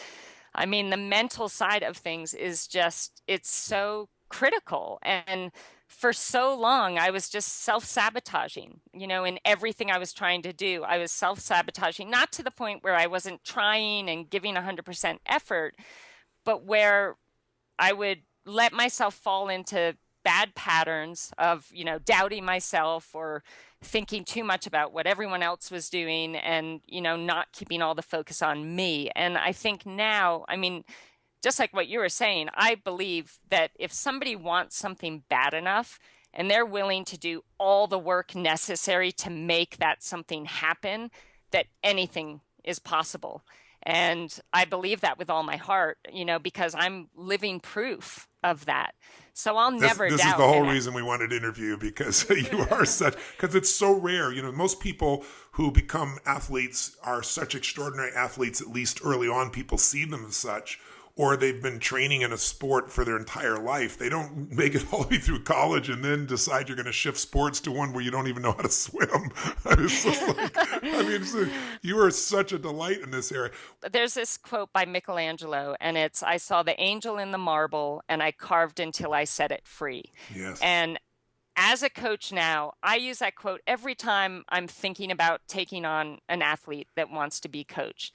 I mean, the mental side of things is just, it's so critical. And for so long, I was just self-sabotaging, in everything I was trying to do. I was self-sabotaging, not to the point where I wasn't trying and giving 100% effort, but where I would let myself fall into bad patterns of, doubting myself or thinking too much about what everyone else was doing and, not keeping all the focus on me. And I think now, just like what you were saying, I believe that if somebody wants something bad enough and they're willing to do all the work necessary to make that something happen, that anything is possible. And I believe that with all my heart, because I'm living proof of that. So I'll never doubt. This is the whole reason we wanted to interview you, because you are because it's so rare. Most people who become athletes are such extraordinary athletes, at least early on, people see them as such. or they've been training in a sport for their entire life. They don't make it all the way through college and then decide you're going to shift sports to one where you don't even know how to swim. It's just like, you are such a delight in this area. There's this quote by Michelangelo, and it's, I saw the angel in the marble, and I carved until I set it free. Yes. And as a coach now, I use that quote every time I'm thinking about taking on an athlete that wants to be coached.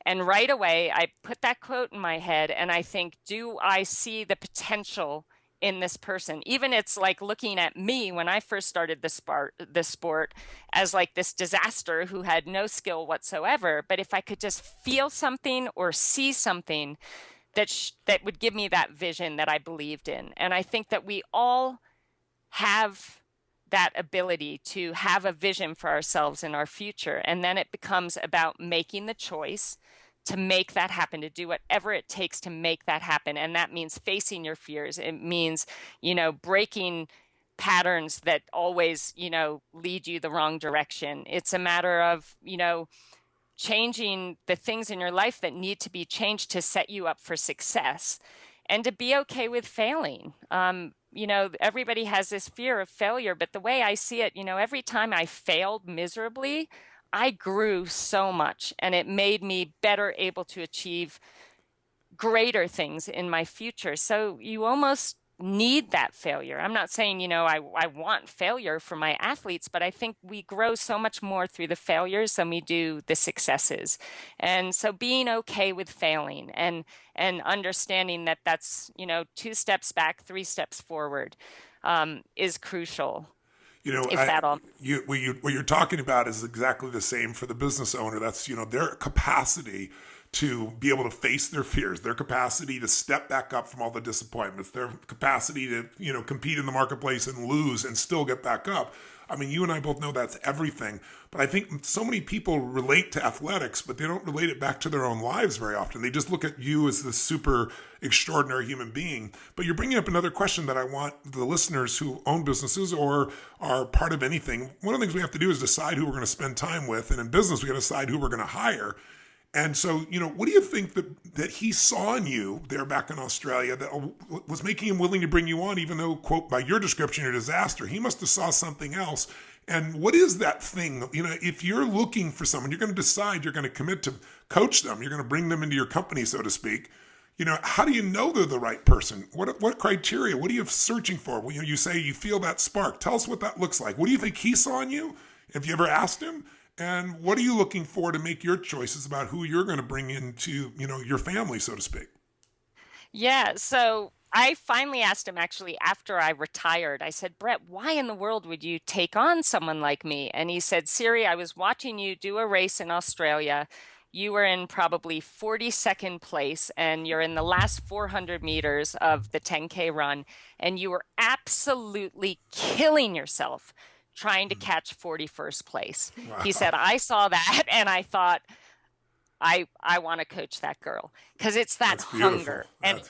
And right away, I put that quote in my head and I think, do I see the potential in this person? Even it's like looking at me when I first started the sport as like this disaster who had no skill whatsoever. But if I could just feel something or see something that would give me that vision that I believed in. And I think that we all have that ability to have a vision for ourselves in our future. And then it becomes about making the choice to make that happen, to do whatever it takes to make that happen. And that means facing your fears. It means, breaking patterns that always, lead you the wrong direction. It's a matter of, changing the things in your life that need to be changed to set you up for success and to be okay with failing. Everybody has this fear of failure, but the way I see it, every time I failed miserably, I grew so much and it made me better able to achieve greater things in my future. So you almost need that failure. I'm not saying, I want failure for my athletes, but I think we grow so much more through the failures than we do the successes. And so being okay with failing and understanding that that's, 2 steps back, 3 steps forward, is crucial. What you're talking about is exactly the same for the business owner. That's, their capacity to be able to face their fears, their capacity to step back up from all the disappointments, their capacity to, compete in the marketplace and lose and still get back up. I mean, you and I both know that's everything. But I think so many people relate to athletics, but they don't relate it back to their own lives very often. They just look at you as this super extraordinary human being. But you're bringing up another question that I want the listeners who own businesses or are part of anything. One of the things we have to do is decide who we're going to spend time with. And in business, we got to decide who we're going to hire. And so, what do you think that he saw in you there back in Australia that was making him willing to bring you on, even though, quote, by your description, you're a disaster? He must have saw something else. And what is that thing? If you're looking for someone, you're going to decide you're going to commit to coach them. You're going to bring them into your company, so to speak. How do you know they're the right person? What criteria? What are you searching for? Well, you say you feel that spark. Tell us what that looks like. What do you think he saw in you? Have you ever asked him? And what are you looking for to make your choices about who you're going to bring into, your family, so to speak? Yeah. So I finally asked him actually after I retired. I said, Brett, why in the world would you take on someone like me? And he said, Siri, I was watching you do a race in Australia. You were in probably 42nd place and you're in the last 400 meters of the 10K run. And you were absolutely killing yourself trying to catch 41st place. Wow. He said, I saw that and I thought, I want to coach that girl because it's that hunger. And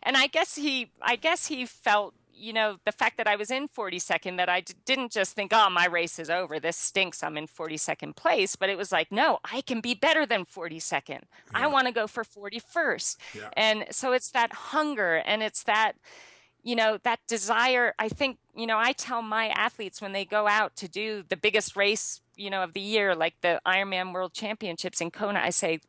and I guess he felt, the fact that I was in 42nd, that I didn't just think, oh, my race is over. This stinks. I'm in 42nd place. But it was like, no, I can be better than 42nd. Yeah. I want to go for 41st. Yeah. And so it's that hunger and it's that, that desire. I think, I tell my athletes when they go out to do the biggest race, of the year, like the Ironman World Championships in Kona, I say,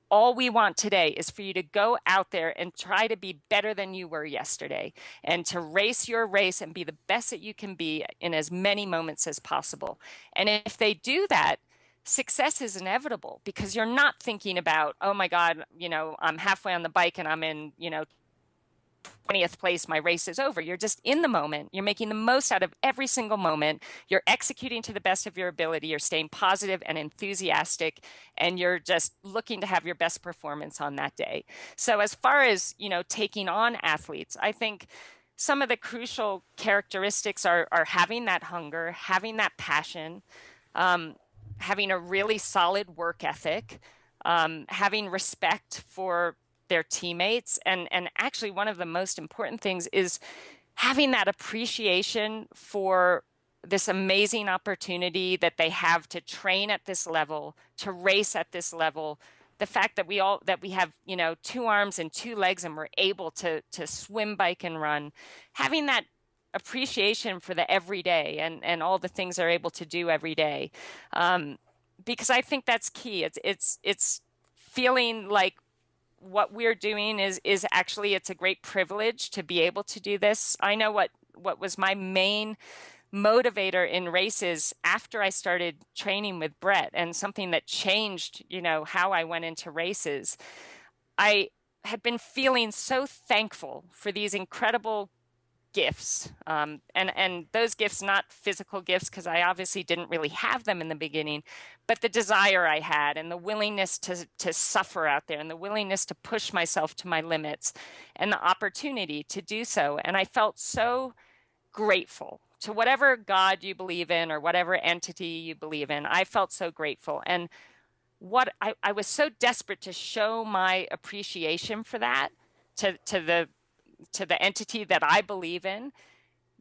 all we want today is for you to go out there and try to be better than you were yesterday and to race your race and be the best that you can be in as many moments as possible. And if they do that, success is inevitable because you're not thinking about, oh my God, I'm halfway on the bike and I'm in, 20th place, my race is over. You're just in the moment. You're making the most out of every single moment. You're executing to the best of your ability. You're staying positive and enthusiastic, and you're just looking to have your best performance on that day. So as far as, taking on athletes, I think some of the crucial characteristics are having that hunger, having that passion, having a really solid work ethic, having respect for their teammates. And actually one of the most important things is having that appreciation for this amazing opportunity that they have to train at this level, to race at this level, the fact that we have, you know, 2 arms and 2 legs and we're able to swim, bike, and run, having that appreciation for the everyday and all the things they're able to do every day. Because I think that's key. It's feeling like what we're doing is actually, it's a great privilege to be able to do this. I know what was my main motivator in races after I started training with Brett, and something that changed, you know, how I went into races. I had been feeling so thankful for these incredible gifts, and those gifts, not physical gifts, because I obviously didn't really have them in the beginning, but the desire I had and the willingness to suffer out there and the willingness to push myself to my limits and the opportunity to do so. And I felt so grateful to whatever God you believe in or whatever entity you believe in. I felt so grateful. And what I was so desperate to show my appreciation for that to the entity that I believe in,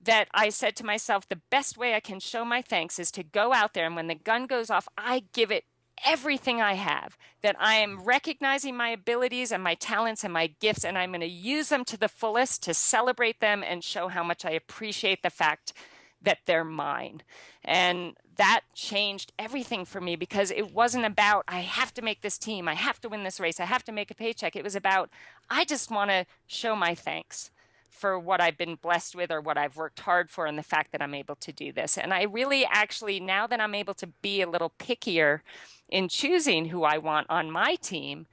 that I said to myself, the best way I can show my thanks is to go out there, and when the gun goes off, I give it everything I have, that I am recognizing my abilities and my talents and my gifts, and I'm going to use them to the fullest to celebrate them and show how much I appreciate the fact that they're mine. And that changed everything for me, because it wasn't about, I have to make this team, I have to win this race, I have to make a paycheck. It was about, I just want to show my thanks for what I've been blessed with or what I've worked hard for, and the fact that I'm able to do this. And I really actually, now that I'm able to be a little pickier in choosing who I want on my team,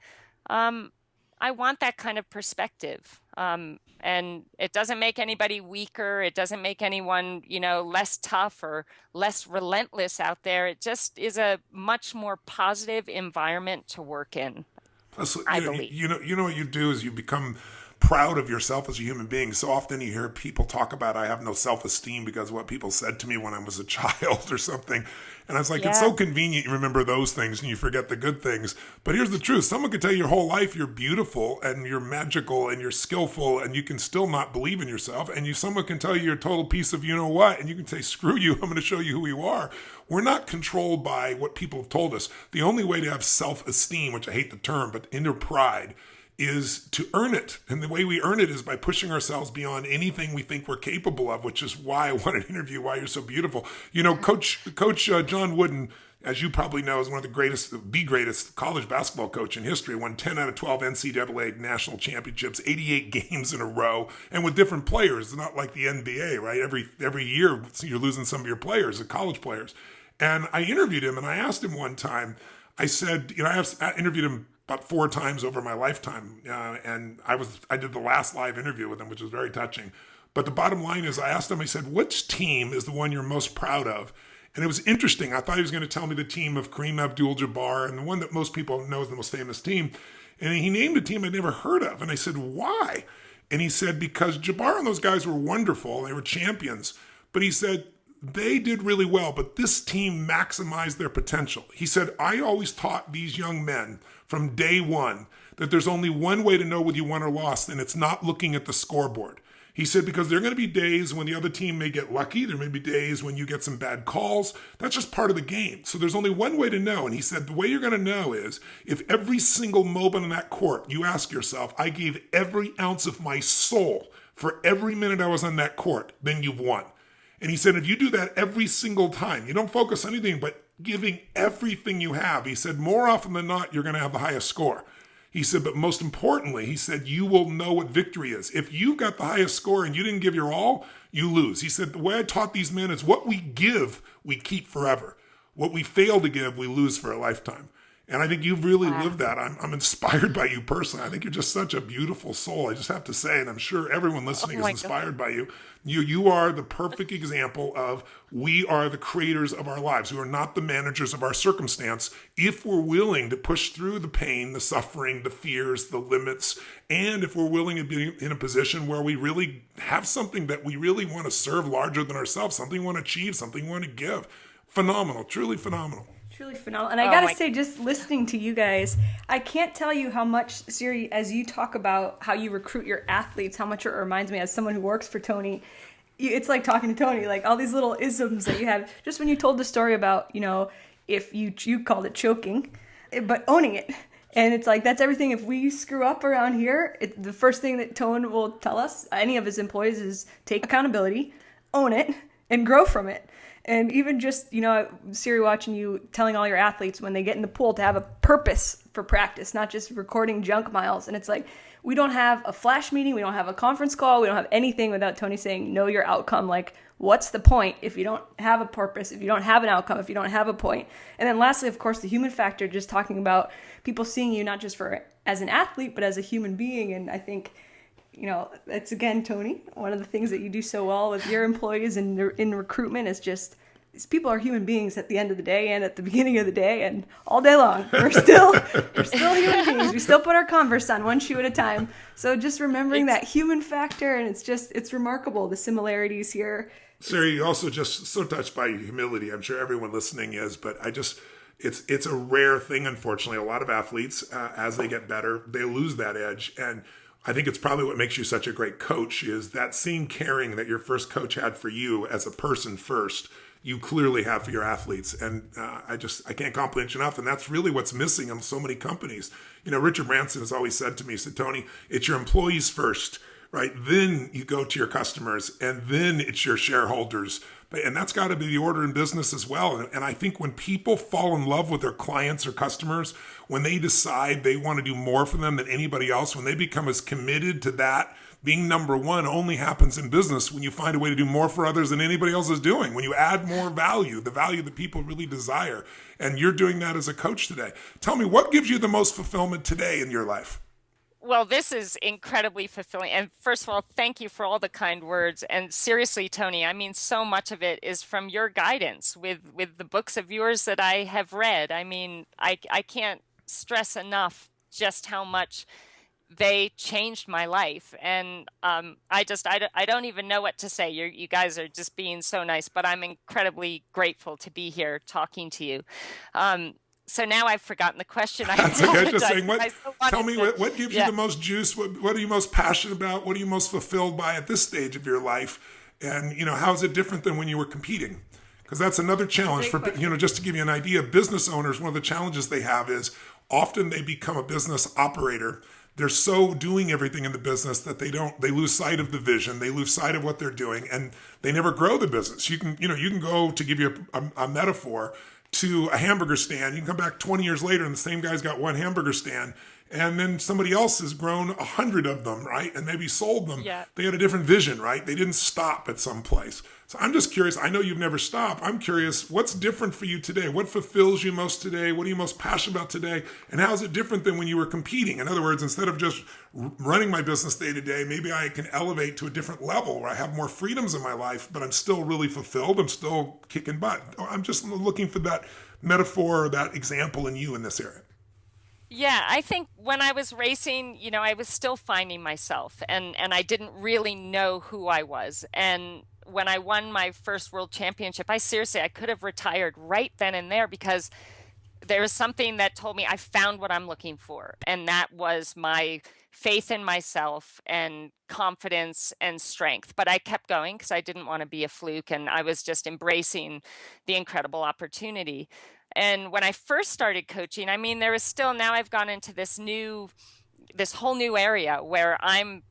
I want that kind of perspective. And it doesn't make anybody weaker. It doesn't make anyone, you know, less tough or less relentless out there. It just is a much more positive environment to work in. Plus, I believe. You know what you do is you become proud of yourself as a human being. So often you hear people talk about, I have no self-esteem because of what people said to me when I was a child or something. And I was like, It's so convenient you remember those things and you forget the good things. But here's the truth. Someone could tell you your whole life you're beautiful and you're magical and you're skillful, and you can still not believe in yourself. And someone can tell you you're a total piece of you know what, and you can say, screw you, I'm going to show you who you are. We're not controlled by what people have told us. The only way to have self-esteem, which I hate the term, but inner pride, is to earn it. And the way we earn it is by pushing ourselves beyond anything we think we're capable of, which is why I wanted to interview Why You're So Beautiful. You know, Coach John Wooden, as you probably know, is one of the greatest college basketball coach in history, won 10 out of 12 NCAA national championships, 88 games in a row, and with different players. It's not like the NBA, right? Every year you're losing some of your players, the college players. And I interviewed him, and I asked him one time, I said, you know, I interviewed him about 4 times over my lifetime. And I did the last live interview with him, which was very touching. But the bottom line is, I asked him, I said, which team is the one you're most proud of? And it was interesting. I thought he was going to tell me the team of Kareem Abdul-Jabbar, and the one that most people know is the most famous team. And he named a team I'd never heard of. And I said, why? And he said, because Jabbar and those guys were wonderful. They were champions. But he said, they did really well, but this team maximized their potential. He said, I always taught these young men from day one that there's only one way to know whether you won or lost, and it's not looking at the scoreboard. He said, because there are going to be days when the other team may get lucky. There may be days when you get some bad calls. That's just part of the game. So there's only one way to know. And he said, the way you're going to know is if every single moment on that court, you ask yourself, I gave every ounce of my soul for every minute I was on that court, then you've won. And he said, if you do that every single time, you don't focus on anything but giving everything you have. He said, more often than not, you're going to have the highest score. He said, but most importantly, he said, you will know what victory is. If you got the highest score and you didn't give your all, you lose. He said, the way I taught these men is what we give, we keep forever. What we fail to give, we lose for a lifetime. And I think you've really lived that. I'm inspired by you personally. I think you're just such a beautiful soul. I just have to say, and I'm sure everyone listening is inspired by you. You are the perfect example of we are the creators of our lives. We are not the managers of our circumstance if we're willing to push through the pain, the suffering, the fears, the limits, and if we're willing to be in a position where we really have something that we really want to serve larger than ourselves, something we want to achieve, something we want to give. Phenomenal, truly phenomenal. Truly phenomenal. And I gotta say, just listening to you guys, I can't tell you how much, Siri, as you talk about how you recruit your athletes, how much it reminds me as someone who works for Tony. It's like talking to Tony, like all these little isms that you have. Just when you told the story about, you know, if you called it choking, but owning it. And it's like, that's everything. If we screw up around here, the first thing that Tone will tell us, any of his employees, is take accountability, own it, and grow from it. And even just, Siri, watching you telling all your athletes when they get in the pool to have a purpose for practice, not just recording junk miles. And it's like, we don't have a flash meeting, we don't have a conference call, we don't have anything without Tony saying, know your outcome. Like, what's the point if you don't have a purpose, if you don't have an outcome, if you don't have a point? And then lastly, of course, the human factor, just talking about people seeing you not just as an athlete, but as a human being. And I think, that's, again, Tony, one of the things that you do so well with your employees and in recruitment is just, these people are human beings at the end of the day and at the beginning of the day and all day long. We're still human beings. We still put our Converse on one shoe at a time. So just remembering that human factor, and it's remarkable, the similarities here. Sarah, you also just so touched by your humility. I'm sure everyone listening is, but it's a rare thing, unfortunately. A lot of athletes, as they get better, they lose that edge. And I think it's probably what makes you such a great coach is that same caring that your first coach had for you as a person first, you clearly have for your athletes. And I can't compliment you enough. And that's really what's missing in so many companies. Richard Branson has always said to me, he said, Tony, it's your employees first, right? Then you go to your customers, and then it's your shareholders. And that's got to be the order in business as well. And I think when people fall in love with their clients or customers, when they decide they want to do more for them than anybody else, when they become as committed to that, being number one only happens in business when you find a way to do more for others than anybody else is doing. When you add more value, the value that people really desire. And you're doing that as a coach today. Tell me, what gives you the most fulfillment today in your life? Well, this is incredibly fulfilling. And first of all, thank you for all the kind words. And seriously, Tony, I mean, so much of it is from your guidance with the books of yours that I have read. I mean, I can't stress enough just how much they changed my life. And I don't even know what to say. You guys are just being so nice, but I'm incredibly grateful to be here talking to you. So now I've forgotten the question. That's okay. Just saying, tell me to, what gives you the most juice? What are you most passionate about? What are you most fulfilled by at this stage of your life? And, how is it different than when you were competing? Because that's another challenge for, just to give you an idea, business owners, one of the challenges they have is often they become a business operator. They're so doing everything in the business that they lose sight of the vision. They lose sight of what they're doing, and they never grow the business. You can go, to give you a metaphor, to a hamburger stand. You can come back 20 years later and the same guy's got one hamburger stand, and then somebody else has grown 100 of them, right? And maybe sold them. Yeah. They had a different vision, right? They didn't stop at some place. So I'm just curious. I know you've never stopped. I'm curious, what's different for you today? What fulfills you most today? What are you most passionate about today? And how is it different than when you were competing? In other words, instead of just running my business day to day, maybe I can elevate to a different level where I have more freedoms in my life, but I'm still really fulfilled. I'm still kicking butt. I'm just looking for that metaphor or that example in you in this area. Yeah, I think when I was racing, I was still finding myself and I didn't really know who I was. And when I won my first world championship, I could have retired right then and there because there was something that told me I found what I'm looking for. And that was my faith in myself and confidence and strength. But I kept going because I didn't want to be a fluke and I was just embracing the incredible opportunity. And when I first started coaching, I mean, there was still, now I've gone into this whole new area where I'm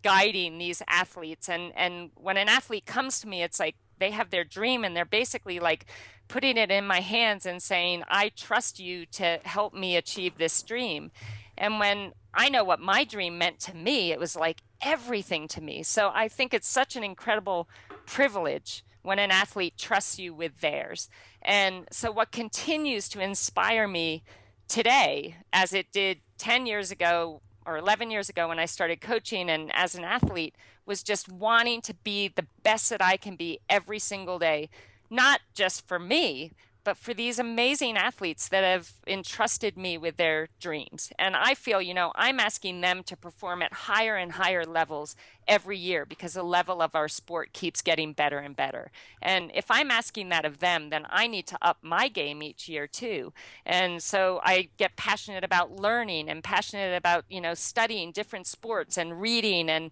guiding these athletes. And when an athlete comes to me, it's like they have their dream and they're basically like putting it in my hands and saying, I trust you to help me achieve this dream. And when I know what my dream meant to me, it was like everything to me. So I think it's such an incredible privilege when an athlete trusts you with theirs. And so what continues to inspire me today, as it did 10 years ago or 11 years ago when I started coaching and as an athlete, was just wanting to be the best that I can be every single day, not just for me, but for these amazing athletes that have entrusted me with their dreams. And I feel, I'm asking them to perform at higher and higher levels every year because the level of our sport keeps getting better and better. And if I'm asking that of them, then I need to up my game each year too. And so I get passionate about learning and passionate about, studying different sports and reading and,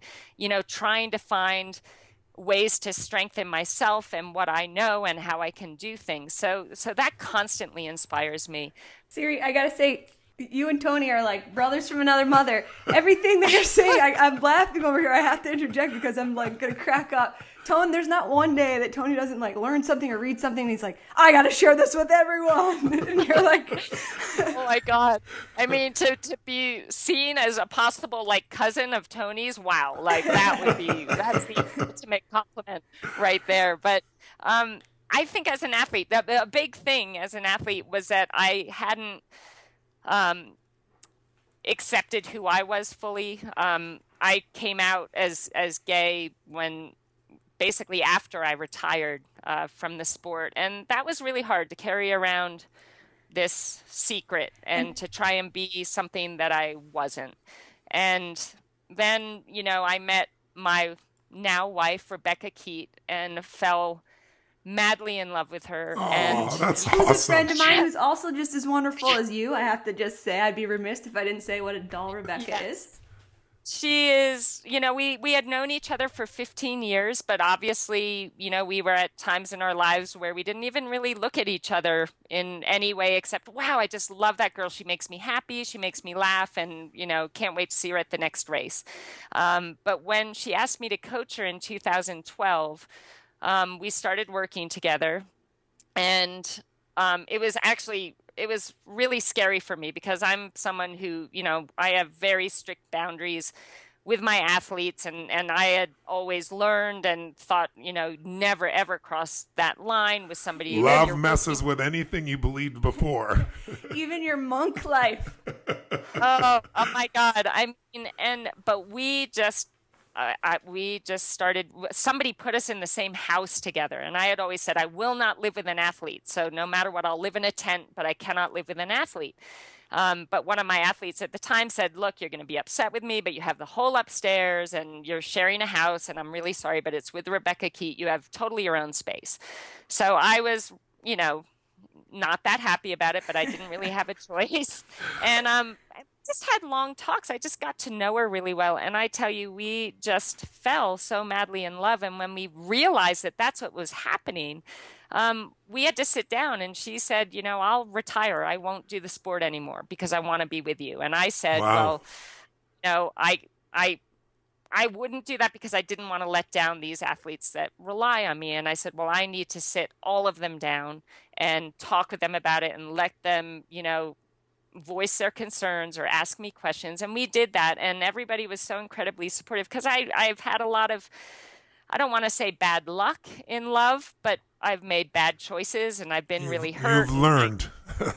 trying to find ways to strengthen myself and what I know and how I can do things. So that constantly inspires me. Siri, I gotta say, You and Tony are like brothers from another mother. Everything that you're saying, I'm laughing over here. I have to interject because I'm like gonna crack up. Tone, there's not one day that Tony doesn't like learn something or read something. And he's like, I gotta share this with everyone. And you're like, Oh my God. I mean, to be seen as a possible like cousin of Tony's, wow, like that's the ultimate compliment right there. But I think as an athlete, the big thing as an athlete was that I hadn't um, accepted who I was fully. I came out as gay when basically after I retired from the sport, and that was really hard to carry around this secret and and to try and be something that I wasn't. And then, I met my now wife, Rebecca Keat, and fell madly in love with her. Oh, And that's who's a friend awesome. of mine who's also just as wonderful as you. I have to just say, I'd be remiss if I didn't say what a doll Rebecca is. yes, she is, we had known each other for 15 years, but obviously, we were at times in our lives where we didn't even really look at each other in any way except, wow, I just love that girl. She makes me happy. She makes me laugh and, can't wait to see her at the next race. But when she asked me to coach her in 2012, we started working together. And it was really scary for me because I'm someone who, I have very strict boundaries with my athletes, and I had always learned and thought, never ever cross that line with somebody that Love you're messes working. with anything you believed before. Even your monk life. Oh my God. I mean, but we just started, somebody put us in the same house together. And I had always said, I will not live with an athlete. So no matter what, I'll live in a tent, but I cannot live with an athlete. But one of my athletes at the time said, look, you're going to be upset with me, but you have the whole upstairs and you're sharing a house. And I'm really sorry, but it's with Rebecca Keat. You have totally your own space. So I was, not that happy about it, but I didn't really have a choice. And I just had long talks. I just got to know her really well. And I tell you, we just fell so madly in love. And when we realized that that's what was happening, we had to sit down and she said, I'll retire. I won't do the sport anymore because I want to be with you. And I said, Wow. well, no, I wouldn't do that because I didn't want to let down these athletes that rely on me. And I said, well, I need to sit all of them down and talk with them about it and let them, voice their concerns or ask me questions. And we did that. And everybody was so incredibly supportive because I've had a lot of, I don't want to say bad luck in love, but I've made bad choices and I've been really You've hurt. And learned.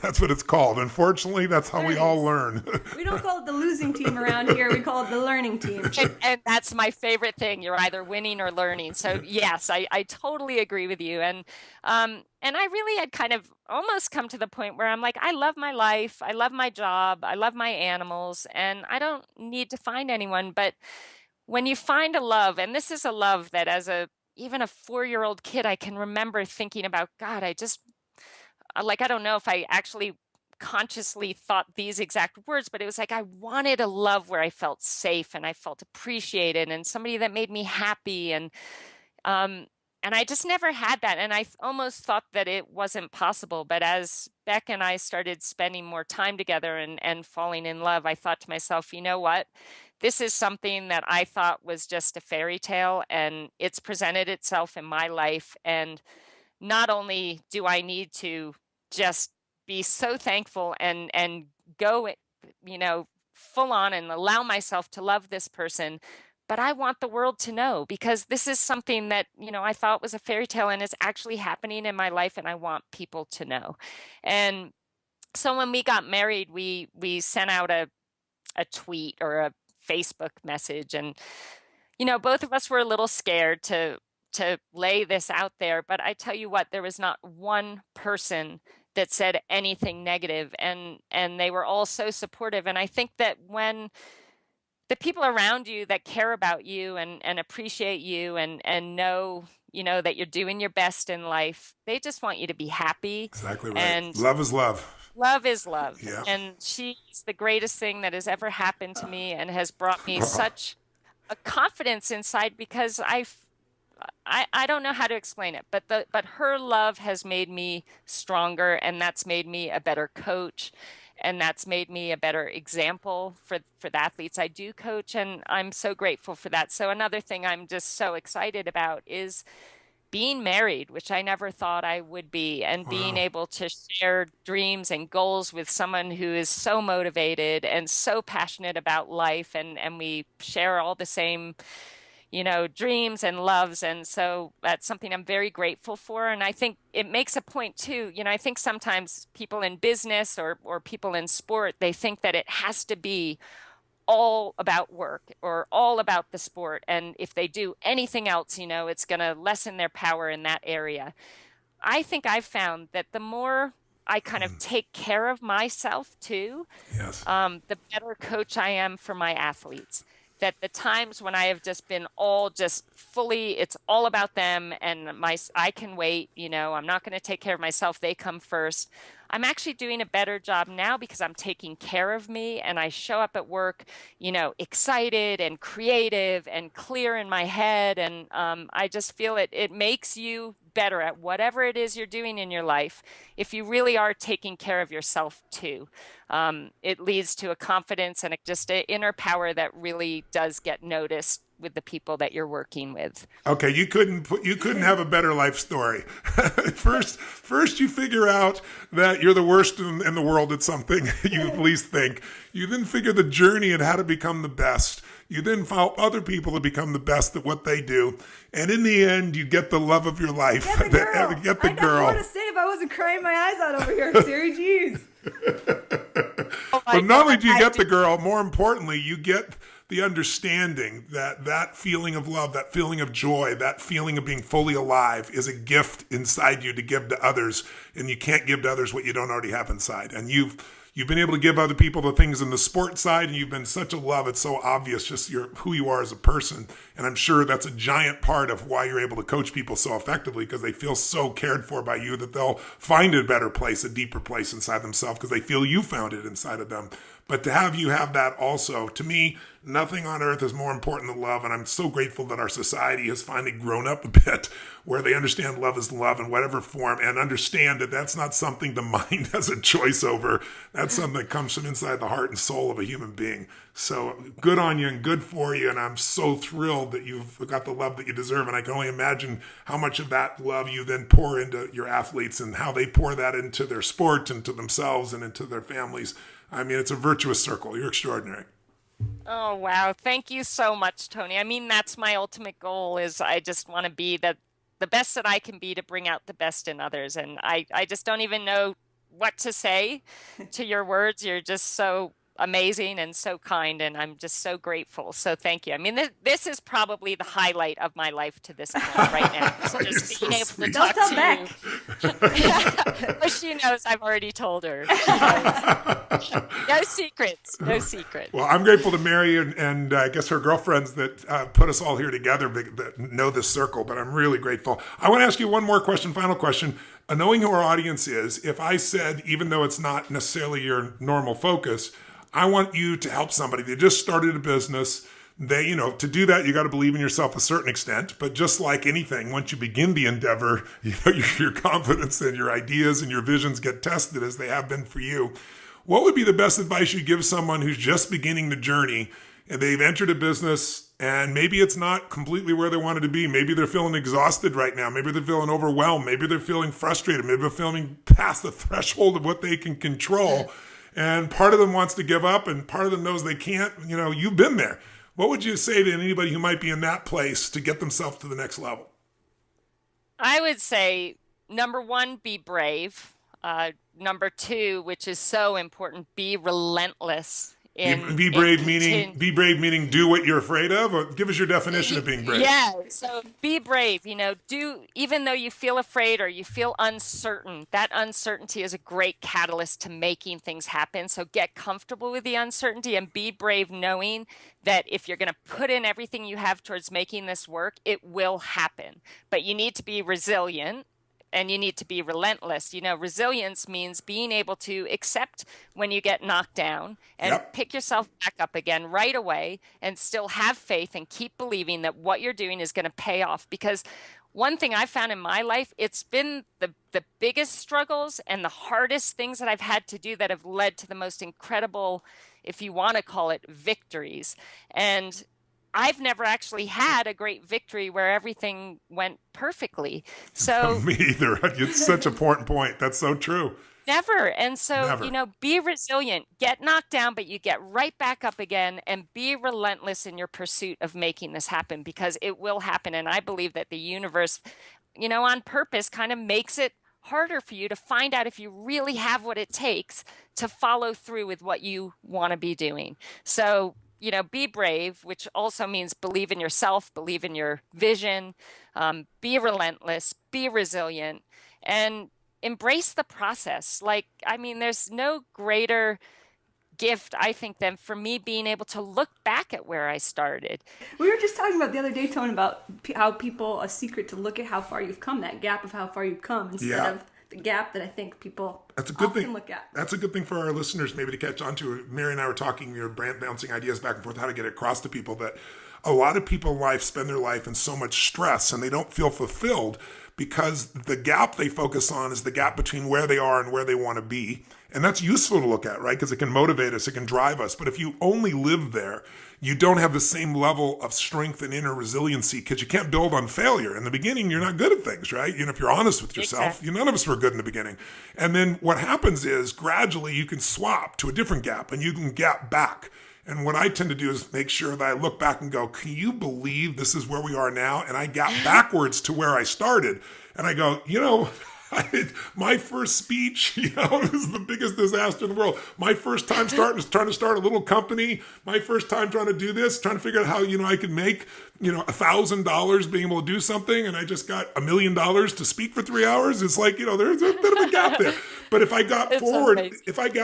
That's what it's called. Unfortunately, that's how we all learn. We don't call it the losing team around here. We call it the learning team. and that's my favorite thing. You're either winning or learning. So yes, I totally agree with you. And I really had kind of almost come to the point where I'm like, I love my life, I love my job, I love my animals, and I don't need to find anyone. But when you find a love, and this is a love that as a even a 4-year-old kid, I can remember thinking about, God, I just like, I don't know if I actually consciously thought these exact words, but it was like I wanted a love where I felt safe and I felt appreciated and somebody that made me happy. Um, and I just never had that. And I almost thought that it wasn't possible. But as Beck and I started spending more time together and falling in love, I thought to myself, you know what? This is something that I thought was just a fairy tale, and it's presented itself in my life. And not only do I need to just be so thankful and go, full on and allow myself to love this person, but I want the world to know because this is something that, I thought was a fairy tale and is actually happening in my life, and I want people to know. And so when we got married, we sent out a tweet or a Facebook message, and both of us were a little scared to lay this out there, but I tell you what, there was not one person that said anything negative, and they were all so supportive. And I think that when the people around you that care about you and appreciate you and know, that you're doing your best in life, they just want you to be happy. Exactly right. And Love is love. love is love. Yeah. And she's the greatest thing that has ever happened to me and has brought me such a confidence inside because I don't know how to explain it, but her love has made me stronger, and that's made me a better coach. and that's made me a better example for the athletes I do coach, and I'm so grateful for that. So another thing I'm just so excited about is being married, which I never thought I would be, and being Wow. able to share dreams and goals with someone who is so motivated and so passionate about life, and we share all the same, dreams and loves. And so that's something I'm very grateful for. And I think it makes a point too. I think sometimes people in business or people in sport, they think that it has to be all about work or all about the sport. And if they do anything else, it's going to lessen their power in that area. I think I've found that the more I kind of take care of myself too, Yes. the better coach I am for my athletes. That the times when I have just been all just fully, it's all about them and I can wait, I'm not going to take care of myself. They come first. I'm actually doing a better job now because I'm taking care of me and I show up at work, excited and creative and clear in my head. And I just feel it makes you better at whatever it is you're doing in your life if you really are taking care of yourself too. It leads to a confidence and just an inner power that really does get noticed with the people that you're working with. Okay, you couldn't have a better life story. First you figure out that you're the worst in the world at something you at least think. You then figure the journey and how to become the best. You then follow other people to become the best at what they do. And in the end, you get the love of your life. Get the girl. Get the I got girl. more to say if I wasn't crying my eyes out over here, Siri. Jeez. Oh But not only do you get do- the girl, more importantly, you get the understanding that that feeling of love, that feeling of joy, that feeling of being fully alive is a gift inside you to give to others. And you can't give to others what you don't already have inside. And you've been able to give other people the things in the sport side, and you've been such a love. It's so obvious just who you are as a person. And I'm sure that's a giant part of why you're able to coach people so effectively, because they feel so cared for by you that they'll find a better place, a deeper place inside themselves because they feel you found it inside of them. But to have you have that also, to me, nothing on earth is more important than love. And I'm so grateful that our society has finally grown up a bit where they understand love is love in whatever form and understand that that's not something the mind has a choice over. That's something that comes from inside the heart and soul of a human being. So good on you and good for you. And I'm so thrilled that you've got the love that you deserve. And I can only imagine how much of that love you then pour into your athletes and how they pour that into their sport, into themselves, and into their families. I mean, it's a virtuous circle. You're extraordinary. Oh, wow. Thank you so much, Tony. I mean, that's my ultimate goal is I just want to be the best that I can be to bring out the best in others. And I just don't even know what to say to your words. You're just so amazing and so kind, and I'm just so grateful. So thank you. I mean, this is probably the highlight of my life to this point right now. So You're just so being able sweet. to talk Don't to tell you. But she knows I've already told her. She knows. No secrets. No secrets. Well, I'm grateful to Mary and I guess her girlfriends that put us all here together that know this circle, but I'm really grateful. I want to ask you one more question, final question. Knowing who our audience is, if I said, even though it's not necessarily your normal focus, I want you to help somebody. They just started a business. To do that, you got to believe in yourself a certain extent. But just like anything, once you begin the endeavor, your confidence and your ideas and your visions get tested as they have been for you. What would be the best advice you give someone who's just beginning the journey and they've entered a business and maybe it's not completely where they wanted to be? Maybe they're feeling exhausted right now. Maybe they're feeling overwhelmed. Maybe they're feeling frustrated. Maybe they're feeling past the threshold of what they can control. And part of them wants to give up and part of them knows they can't. You've been there. What would you say to anybody who might be in that place to get themselves to the next level? I would say, number one, be brave. Number two, which is so important, be relentless. Be brave meaning do what you're afraid of, or give us your definition of being brave. Yeah, so be brave, even though you feel afraid or you feel uncertain, that uncertainty is a great catalyst to making things happen. So get comfortable with the uncertainty and be brave, knowing that if you're going to put in everything you have towards making this work, it will happen. But you need to be resilient. And you need to be relentless. Resilience means being able to accept when you get knocked down and pick yourself back up again right away and still have faith and keep believing that what you're doing is going to pay off. Because one thing I found in my life, it's been the biggest struggles and the hardest things that I've had to do that have led to the most incredible, if you want to call it, victories. And I've never actually had a great victory where everything went perfectly. So Me either. It's such an important point. That's so true. never. And so, Never. be resilient, get knocked down, but you get right back up again and be relentless in your pursuit of making this happen because it will happen. And I believe that the universe, on purpose kind of makes it harder for you to find out if you really have what it takes to follow through with what you want to be doing. So, be brave, which also means believe in yourself, believe in your vision, be relentless, be resilient, and embrace the process. There's no greater gift, I think, than for me being able to look back at where I started. We were just talking about the other day, Tone, about how people, a secret to look at how far you've come, that gap of how far you've come, instead of the gap that I think people That's a good often thing. look at. That's a good thing for our listeners maybe to catch on to. Mary and I were talking, brand bouncing ideas back and forth, how to get it across to people that a lot of people in life spend their life in so much stress and they don't feel fulfilled because the gap they focus on is the gap between where they are and where they want to be. And that's useful to look at, right? Because it can motivate us, it can drive us. But if you only live there, you don't have the same level of strength and inner resiliency because you can't build on failure. In the beginning, you're not good at things, right? If you're honest with yourself, Exactly. none of us were good in the beginning. And then what happens is gradually you can swap to a different gap and you can gap back. And what I tend to do is make sure that I look back and go, can you believe this is where we are now? And I gap backwards to where I started. And I go, my first speech, was the biggest disaster in the world. My first time trying to start a little company. My first time trying to do this, trying to figure out how, I could make, $1,000 being able to do something. And I just got $1 million to speak for 3 hours. It's like, there's a bit of a gap there. But if I got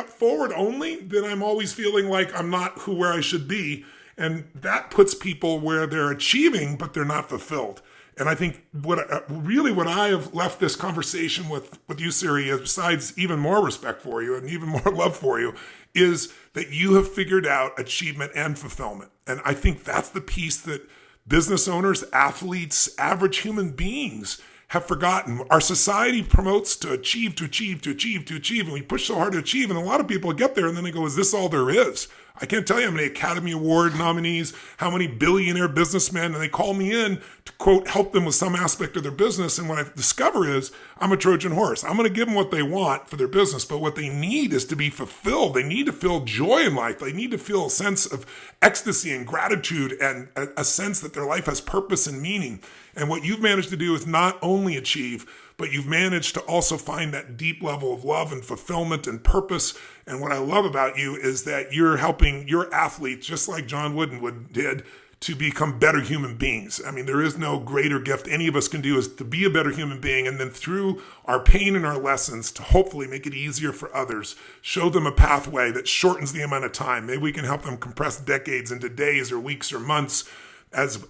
forward only, then I'm always feeling like I'm not where I should be. And that puts people where they're achieving, but they're not fulfilled. And I think what I have left this conversation with you, Siri, besides even more respect for you and even more love for you, is that you have figured out achievement and fulfillment. And I think that's the piece that business owners, athletes, average human beings have forgotten. Our society promotes to achieve, and we push so hard to achieve. And a lot of people get there and then they go, is this all there is? I can't tell you how many Academy Award nominees, how many billionaire businessmen, and they call me in to, quote, help them with some aspect of their business. And what I discover is I'm a Trojan horse. I'm going to give them what they want for their business, but what they need is to be fulfilled. They need to feel joy in life. They need to feel a sense of ecstasy and gratitude and a sense that their life has purpose and meaning. And what you've managed to do is not only achieve, but you've managed to also find that deep level of love and fulfillment and purpose. And what I love about you is that you're helping your athletes, just like John Wooden did, to become better human beings. I mean, there is no greater gift any of us can do is to be a better human being. And then through our pain and our lessons to hopefully make it easier for others, show them a pathway that shortens the amount of time. Maybe we can help them compress decades into days or weeks or months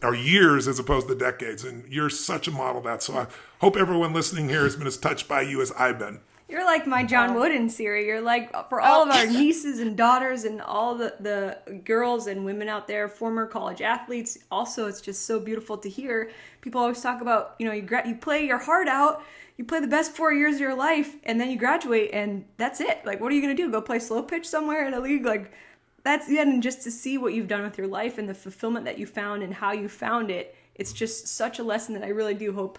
or years as opposed to decades. And you're such a model of that. So I hope everyone listening here has been as touched by you as I've been. You're like my John Wooden, Siri. You're like, for all of our nieces and daughters and all the girls and women out there, former college athletes. Also, it's just so beautiful to hear. People always talk about, you play your heart out, you play the best 4 years of your life, and then you graduate, and that's it. Like, what are you going to do? Go play slow pitch somewhere in a league? Like, that's the end. And just to see what you've done with your life and the fulfillment that you found and how you found it, it's just such a lesson that I really do hope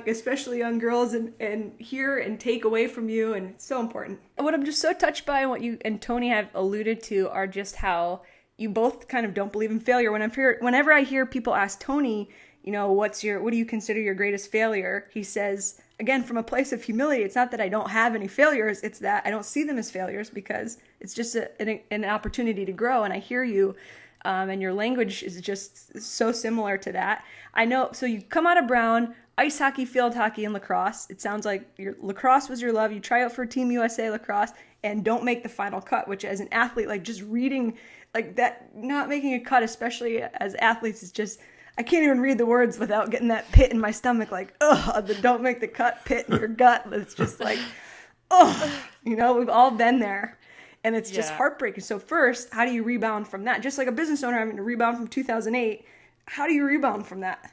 especially young girls and hear and take away from you, and it's so important. What I'm just so touched by and what you and Tony have alluded to are just how you both kind of don't believe in failure. Whenever I hear people ask Tony, what do you consider your greatest failure? He says, again, from a place of humility, it's not that I don't have any failures, it's that I don't see them as failures because it's just an opportunity to grow. And I hear you, and your language is just so similar to that. I know, so you come out of Brown, ice hockey, field hockey, and lacrosse. It sounds like your lacrosse was your love. You try out for Team USA lacrosse and don't make the final cut, which as an athlete, like just reading like that, not making a cut, especially as athletes, is just, I can't even read the words without getting that pit in my stomach, like, the don't make the cut pit in your gut. It's just like, we've all been there. And it's just heartbreaking. So first, how do you rebound from that? Just like a business owner having to rebound from 2008, how do you rebound from that?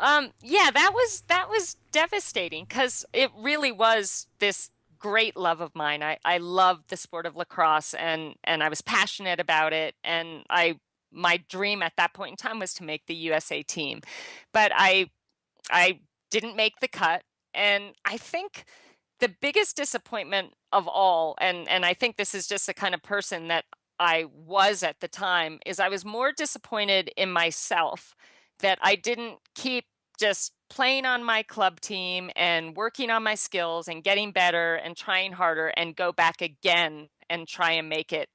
Yeah, that was devastating because it really was this great love of mine. I loved the sport of lacrosse and I was passionate about it and I my dream at that point in time was to make the USA team. But I didn't make the cut and I think the biggest disappointment of all, and I think this is just the kind of person that I was at the time, is I was more disappointed in myself that I didn't keep just playing on my club team and working on my skills and getting better and trying harder and go back again and try and make it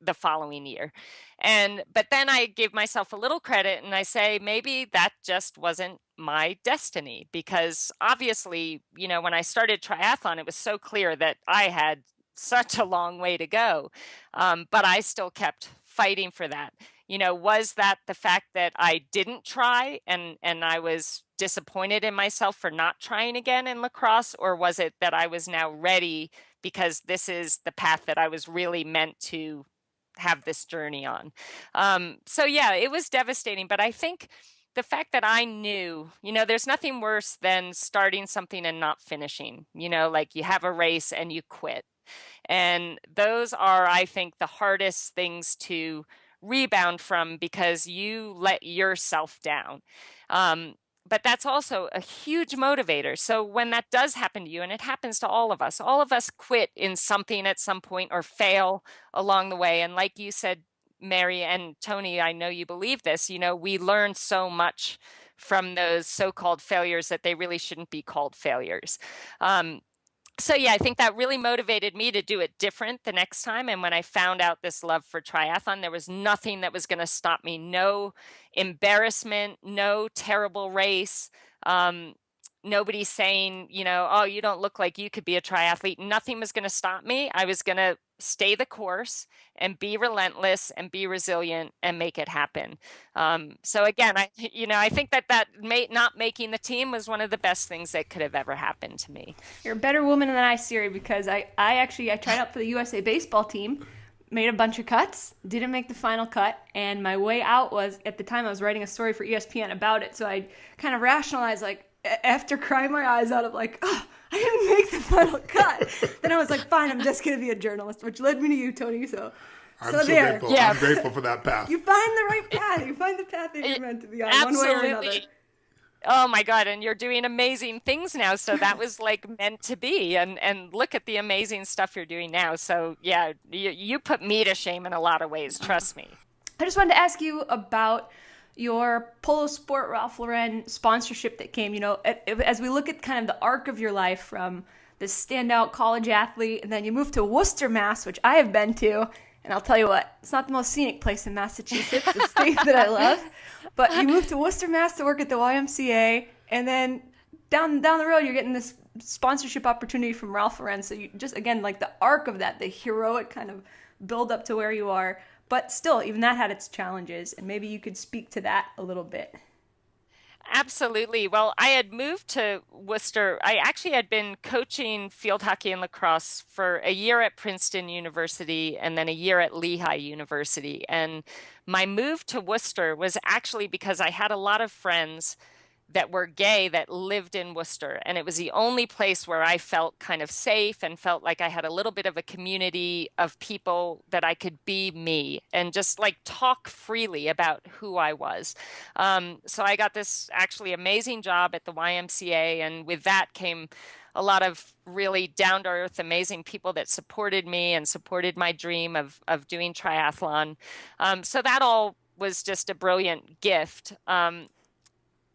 the following year. And but then I give myself a little credit and I say maybe that just wasn't my destiny because obviously, when I started triathlon, it was so clear that I had such a long way to go. But I still kept fighting for that. Was that the fact that I didn't try and I was disappointed in myself for not trying again in lacrosse, or was it that I was now ready because this is the path that I was really meant to have this journey on. So yeah, it was devastating, but I think the fact that I knew, there's nothing worse than starting something and not finishing, like you have a race and you quit. And those are, I think, the hardest things to rebound from because you let yourself down. Um, but that's also a huge motivator. So when that does happen to you, and it happens to all of us quit in something at some point or fail along the way. And like you said, Mary and Tony, I know you believe this, we learn so much from those so-called failures that they really shouldn't be called failures. So yeah, I think that really motivated me to do it different the next time. And when I found out this love for triathlon, there was nothing that was going to stop me. No embarrassment, no terrible race. Nobody saying, oh, you don't look like you could be a triathlete. Nothing was going to stop me. I was going to stay the course and be relentless and be resilient and make it happen. So again, I think not making the team was one of the best things that could have ever happened to me. You're a better woman than I, Siri, because I tried out for the USA baseball team, made a bunch of cuts, didn't make the final cut, and my way out was, at the time I was writing a story for ESPN about it, so I kind of rationalized, like, after crying my eyes out of like, oh, I didn't make the final cut. Then I was like, fine, I'm just going to be a journalist, which led me to you, Tony, I'm so there. grateful. Yeah. I'm grateful for that path. You find the right path. You find the path that you're meant to be on, Absolutely. one way or another. Oh my God. And you're doing amazing things now. So that was like meant to be. And look at the amazing stuff you're doing now. So yeah, you put me to shame in a lot of ways. Trust me. I just wanted to ask you about your Polo Sport Ralph Lauren sponsorship that came, as we look at kind of the arc of your life from the standout college athlete, and then you moved to Worcester, Mass, which I have been to, and I'll tell you what, it's not the most scenic place in Massachusetts, the state that I love, but you moved to Worcester, Mass to work at the YMCA, and then down the road, you're getting this sponsorship opportunity from Ralph Lauren, so you just, again, like the arc of that, the heroic kind of build up to where you are. But still, even that had its challenges, and maybe you could speak to that a little bit. Absolutely. Well, I had moved to Worcester. I actually had been coaching field hockey and lacrosse for a year at Princeton University and then a year at Lehigh University. And my move to Worcester was actually because I had a lot of friends that were gay that lived in Worcester. And it was the only place where I felt kind of safe and felt like I had a little bit of a community of people that I could be me and just like talk freely about who I was. So I got this actually amazing job at the YMCA. And with that came a lot of really down to earth, amazing people that supported me and supported my dream of doing triathlon. So that all was just a brilliant gift.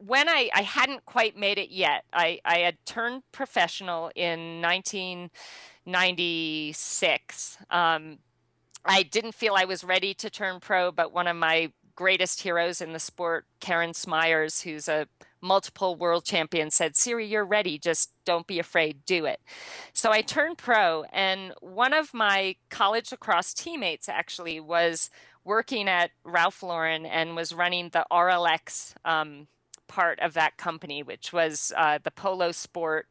When I hadn't quite made it yet. I had turned professional in 1996. I didn't feel I was ready to turn pro, but one of my greatest heroes in the sport, Karen Smyers, who's a multiple world champion, said, Siri, you're ready. Just don't be afraid. Do it. So I turned pro, and one of my college lacrosse teammates actually was working at Ralph Lauren and was running the RLX part of that company, which was the polo sport.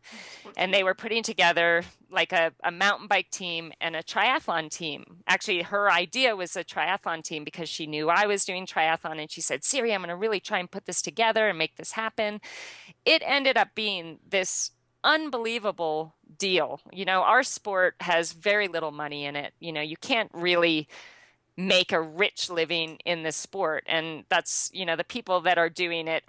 And they were putting together like a mountain bike team and a triathlon team. Actually, her idea was a triathlon team because she knew I was doing triathlon. And she said, Siri, I'm going to really try and put this together and make this happen. It ended up being this unbelievable deal. Our sport has very little money in it. You can't really make a rich living in this sport. And that's, the people that are doing it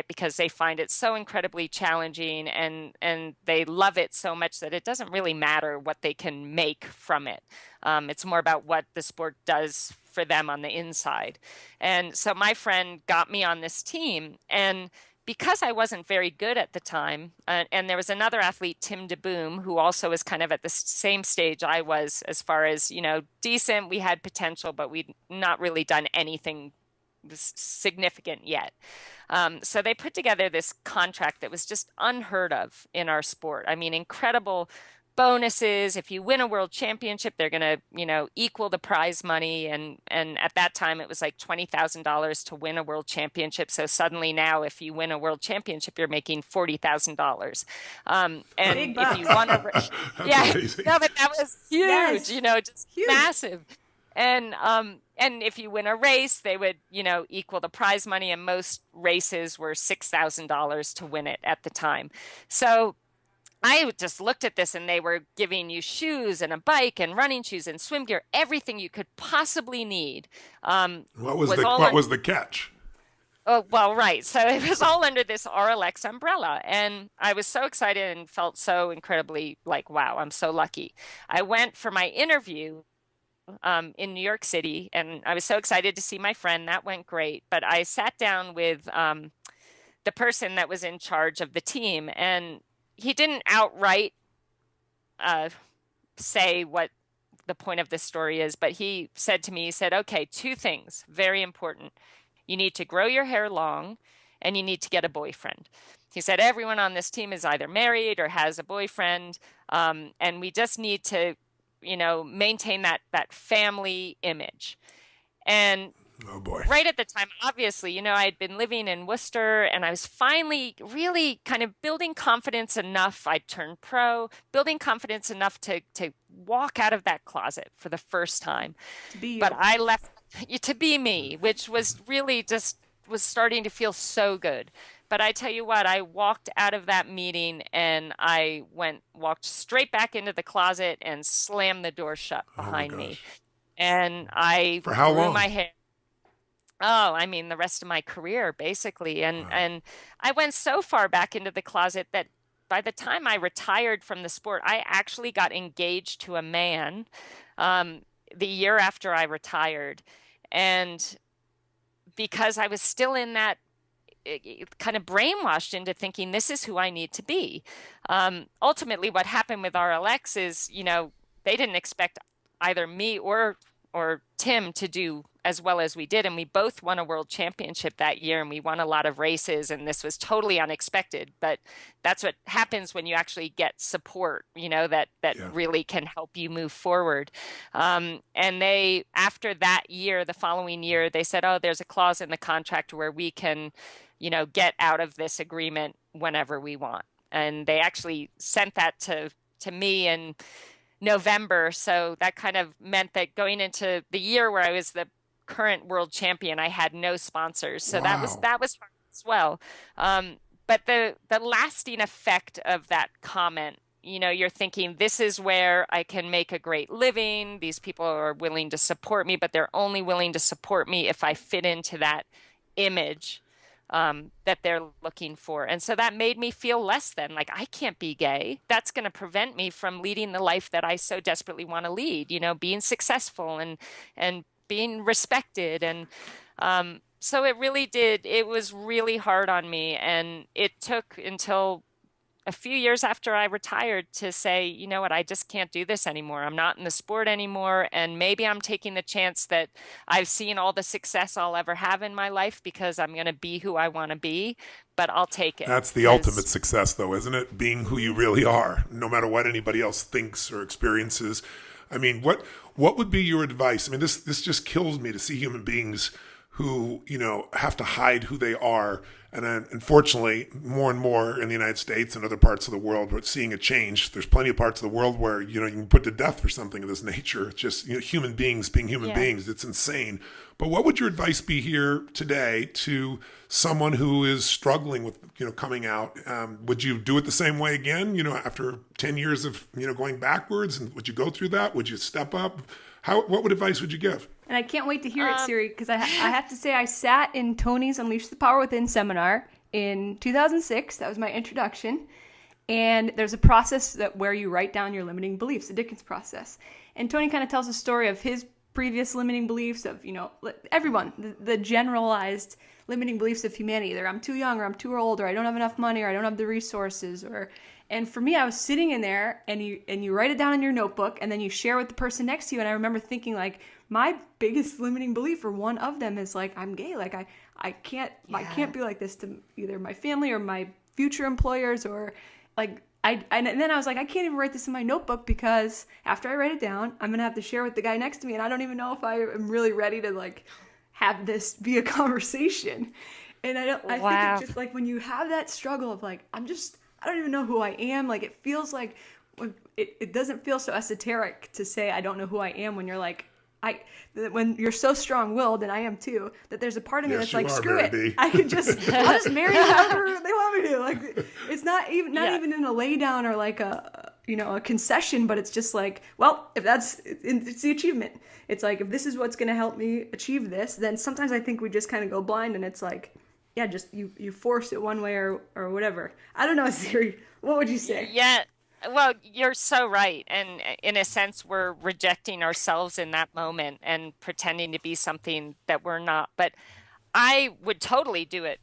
because they find it so incredibly challenging and they love it so much that it doesn't really matter what they can make from it. It's more about what the sport does for them on the inside. And so my friend got me on this team, and because I wasn't very good at the time, and there was another athlete, Tim DeBoom, who also was kind of at the same stage I was as far as, decent. We had potential, but we'd not really done anything significant yet. So they put together this contract that was just unheard of in our sport. I mean, incredible bonuses. If you win a world championship, they're going to, equal the prize money. And at that time, it was like $20,000 to win a world championship. So suddenly now, if you win a world championship, you're making $40,000. And if you won no, but that was huge, Yes. Just Huge. massive. And if you win a race, they would, equal the prize money. And most races were $6,000 to win it at the time. So I just looked at this, and they were giving you shoes and a bike and running shoes and swim gear, everything you could possibly need. What was the catch? Oh, well, right. So it was all under this RLX umbrella. And I was so excited and felt so incredibly like, wow, I'm so lucky. I went for my interview in New York City, and I was so excited to see my friend. That went great. But I sat down with the person that was in charge of the team, and he didn't outright say what the point of this story is, but he said to me, okay, two things, very important. You need to grow your hair long, and you need to get a boyfriend. He said, everyone on this team is either married or has a boyfriend, and we just need to, maintain that family image. And oh boy. Right at the time, obviously, I had been living in Worcester, and I was finally really kind of building confidence enough. I turned pro, building confidence enough to walk out of that closet for the first time. To be you. But I left to be me, which was really just was starting to feel so good. But I tell you what, I walked out of that meeting, and I walked straight back into the closet and slammed the door shut behind me. And I For how grew long? my hair. Oh, I mean, the rest of my career, basically. And I went so far back into the closet that by the time I retired from the sport, I actually got engaged to a man the year after I retired. And because I was still in that kind of brainwashed into thinking this is who I need to be. Ultimately, what happened with RLX is, they didn't expect either me or Tim to do as well as we did. And we both won a world championship that year, and we won a lot of races, and this was totally unexpected. But that's what happens when you actually get support, that really can help you move forward. And they, after that year, the following year, they said, oh, there's a clause in the contract where we can, get out of this agreement whenever we want. And they actually sent that to me in November. So that kind of meant that going into the year where I was the current world champion, I had no sponsors. So that was fun as well. But the lasting effect of that comment, you're thinking, this is where I can make a great living. These people are willing to support me, but they're only willing to support me if I fit into that image that they're looking for. And so that made me feel less than, like, I can't be gay. That's going to prevent me from leading the life that I so desperately want to lead, being successful and being respected. And so it was really hard on me. And it took until a few years after I retired to say, you know what, I just can't do this anymore. I'm not in the sport anymore. And maybe I'm taking the chance that I've seen all the success I'll ever have in my life because I'm going to be who I want to be, but I'll take it. That's the ultimate success, though, isn't it? Being who you really are, no matter what anybody else thinks or experiences. I mean, what would be your advice? I mean, this just kills me to see human beings who, have to hide who they are. And then, unfortunately, more and more in the United States and other parts of the world, we're seeing a change. There's plenty of parts of the world where, you can put to death for something of this nature. It's just, human beings being human beings. It's insane. But what would your advice be here today to someone who is struggling with, coming out? Would you do it the same way again, after 10 years of, going backwards? And would you go through that? Would you step up? What advice would you give? And I can't wait to hear it, Siri, because I have to say I sat in Tony's Unleash the Power Within seminar in 2006. That was my introduction. And there's a process where you write down your limiting beliefs, the Dickens process. And Tony kind of tells a story of his previous limiting beliefs of, everyone, the generalized limiting beliefs of humanity. Either I'm too young or I'm too old or I don't have enough money or I don't have the resources and for me, I was sitting in there and you write it down in your notebook and then you share with the person next to you. And I remember thinking like, my biggest limiting belief or one of them is like, I'm gay. Like I can't be like this to either my family or my future employers or like, and then I was like, I can't even write this in my notebook because after I write it down, I'm going to have to share with the guy next to me. And I don't even know if I am really ready to like have this be a conversation. And I think it's just like when you have that struggle of like, I don't even know who I am. Like it feels like it doesn't feel so esoteric to say I don't know who I am when you're like, when you're so strong-willed, and I am too, that there's a part of me that's like, screw it. I'll just marry whoever they want me to. Like, it's not even in a lay down or like a concession, but it's just like, well, if it's the achievement. It's like, if this is what's going to help me achieve this, then sometimes I think we just kind of go blind and it's like, yeah, just you force it one way or whatever. I don't know, Siri. What would you say? Yeah. Well, you're so right. And in a sense, we're rejecting ourselves in that moment and pretending to be something that we're not. But I would totally do it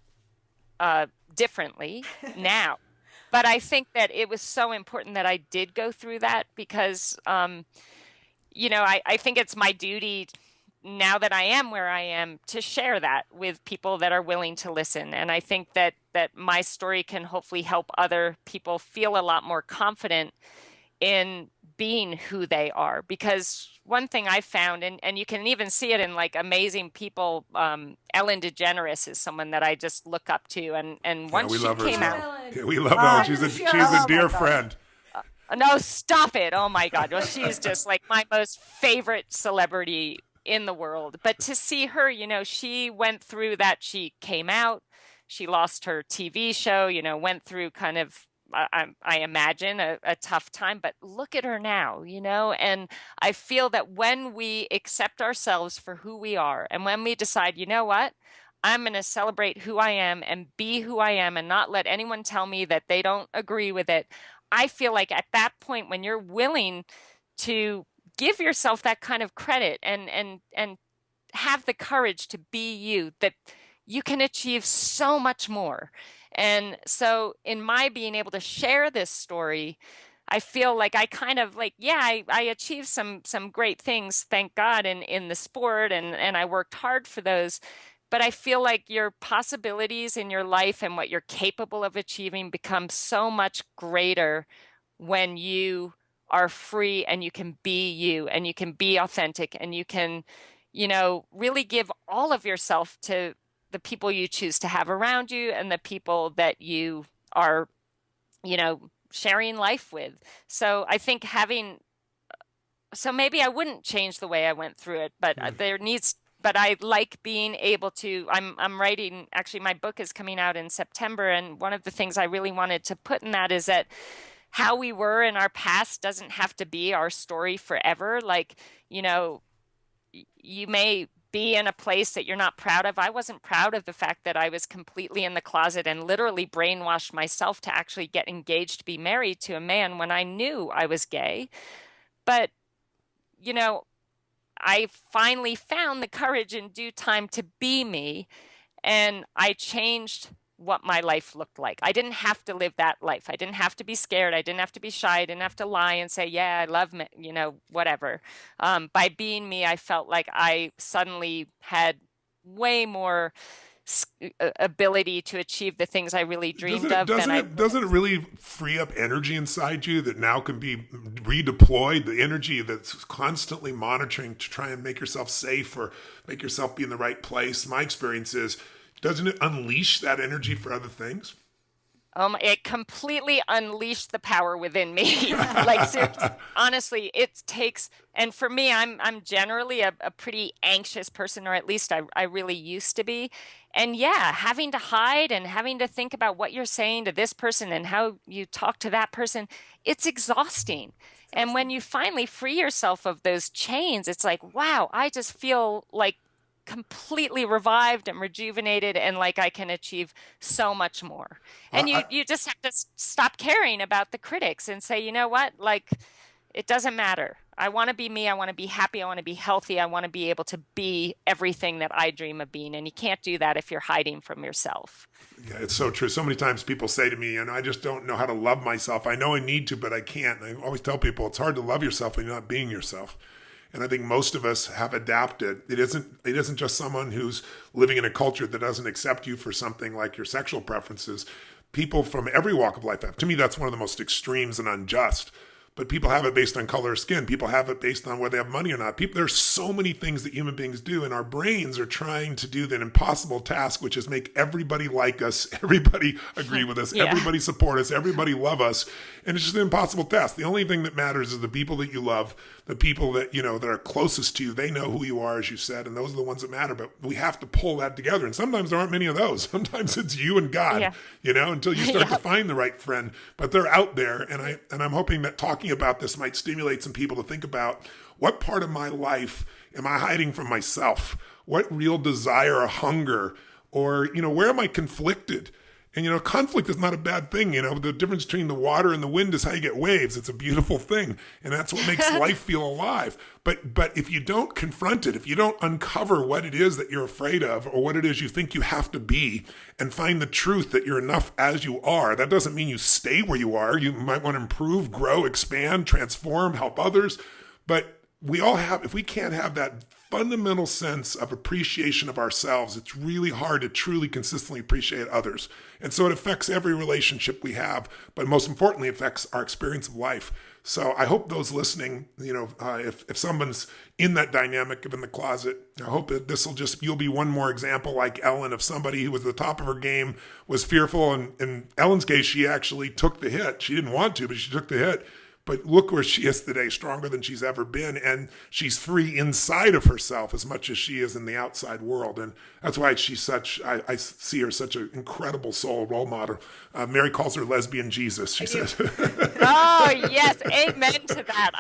differently now. But I think that it was so important that I did go through that because, I think it's my duty now that I am where I am to share that with people that are willing to listen. And I think that my story can hopefully help other people feel a lot more confident in being who they are. Because one thing I found, and you can even see it in like amazing people, Ellen DeGeneres is someone that I just look up to. And once she came out. Yeah, we love Ellen. She's a dear friend. No, stop it. Oh my God. Well, she's just like my most favorite celebrity in the world. But to see her, she went through that. She came out, she lost her TV show, went through kind of, I imagine, a tough time. But look at her now, and I feel that when we accept ourselves for who we are, and when we decide, you know what, I'm going to celebrate who I am and be who I am and not let anyone tell me that they don't agree with it. I feel like at that point, when you're willing to give yourself that kind of credit and have the courage to be you, that you can achieve so much more. And so in my being able to share this story, I feel like I kind of like, I achieved some great things, thank God, in the sport, and I worked hard for those. But I feel like your possibilities in your life and what you're capable of achieving become so much greater when you are free and you can be you and you can be authentic and you can, really give all of yourself to the people you choose to have around you and the people that you are, sharing life with. So I think so maybe I wouldn't change the way I went through it, but but I like being able to, I'm writing, actually my book is coming out in September. And one of the things I really wanted to put in that is that how we were in our past doesn't have to be our story forever. Like, you may be in a place that you're not proud of. I wasn't proud of the fact that I was completely in the closet and literally brainwashed myself to actually get engaged to be married to a man when I knew I was gay. But, I finally found the courage in due time to be me, and I changed what my life looked like. I didn't have to live that life. I didn't have to be scared. I didn't have to be shy. I didn't have to lie and say, yeah, I love me, whatever. By being me, I felt like I suddenly had way more ability to achieve the things I really dreamed of, then Doesn't it really free up energy inside you that now can be redeployed? The energy that's constantly monitoring to try and make yourself safe or make yourself be in the right place. My experience is, doesn't it unleash that energy for other things? It completely unleashed the power within me. Like, seriously, honestly, it takes, and for me, I'm generally a pretty anxious person, or at least I really used to be. And yeah, having to hide and having to think about what you're saying to this person and how you talk to that person, it's exhausting. And when you finally free yourself of those chains, it's like, wow, I just feel like completely revived and rejuvenated, and like I can achieve so much more. And you just have to stop caring about the critics and say, you know what, like, it doesn't matter. I want to be me. I want to be happy. I want to be healthy. I want to be able to be everything that I dream of being. And you can't do that if you're hiding from yourself. Yeah, it's so true. So many times people say to me, I just don't know how to love myself. I know I need to, but I can't. And I always tell people it's hard to love yourself when you're not being yourself. And I think most of us have adapted. It isn't just someone who's living in a culture that doesn't accept you for something like your sexual preferences. People from every walk of life have. To me, that's one of the most extremes and unjust. But people have it based on color of skin. People have it based on whether they have money or not. There's so many things that human beings do, and our brains are trying to do that impossible task, which is make everybody like us, everybody agree with us, everybody support us, everybody love us. And it's just an impossible task. The only thing that matters is the people that you love, the people that, that are closest to you. They know who you are, as you said, and those are the ones that matter. But we have to pull that together. And sometimes there aren't many of those. Sometimes it's you and God, until you start to find the right friend. But they're out there. And I'm hoping that talking about this might stimulate some people to think about, what part of my life am I hiding from myself? What real desire or hunger, or, where am I conflicted? And, conflict is not a bad thing. The difference between the water and the wind is how you get waves. It's a beautiful thing. And that's what makes life feel alive. But if you don't confront it, if you don't uncover what it is that you're afraid of, or what it is you think you have to be, and find the truth that you're enough as you are, that doesn't mean you stay where you are. You might want to improve, grow, expand, transform, help others. But if we can't have that fundamental sense of appreciation of ourselves, it's really hard to truly consistently appreciate others. And so it affects every relationship we have, but most importantly, affects our experience of life. So I hope those listening, if someone's in that dynamic of in the closet, I hope that you'll be one more example like Ellen, of somebody who was at the top of her game, was fearful. And in Ellen's case, she actually took the hit. She didn't want to, but she took the hit. But look where she is today, stronger than she's ever been. And she's free inside of herself as much as she is in the outside world. And that's why I see her such an incredible soul role model. Mary calls her lesbian Jesus, she says. Oh, yes. Amen to that.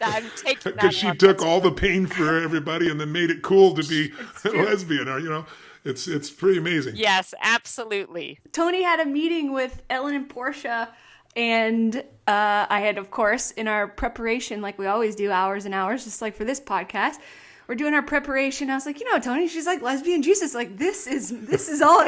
I'm taking that. Because she took all the pain for everybody and then made it cool to be a lesbian, or, it's pretty amazing. Yes, absolutely. Tony had a meeting with Ellen and Portia. And I had, of course, in our preparation, like we always do, hours and hours, just like for this podcast, we're doing our preparation. I was like, Tony, she's like lesbian Jesus. Like, this is all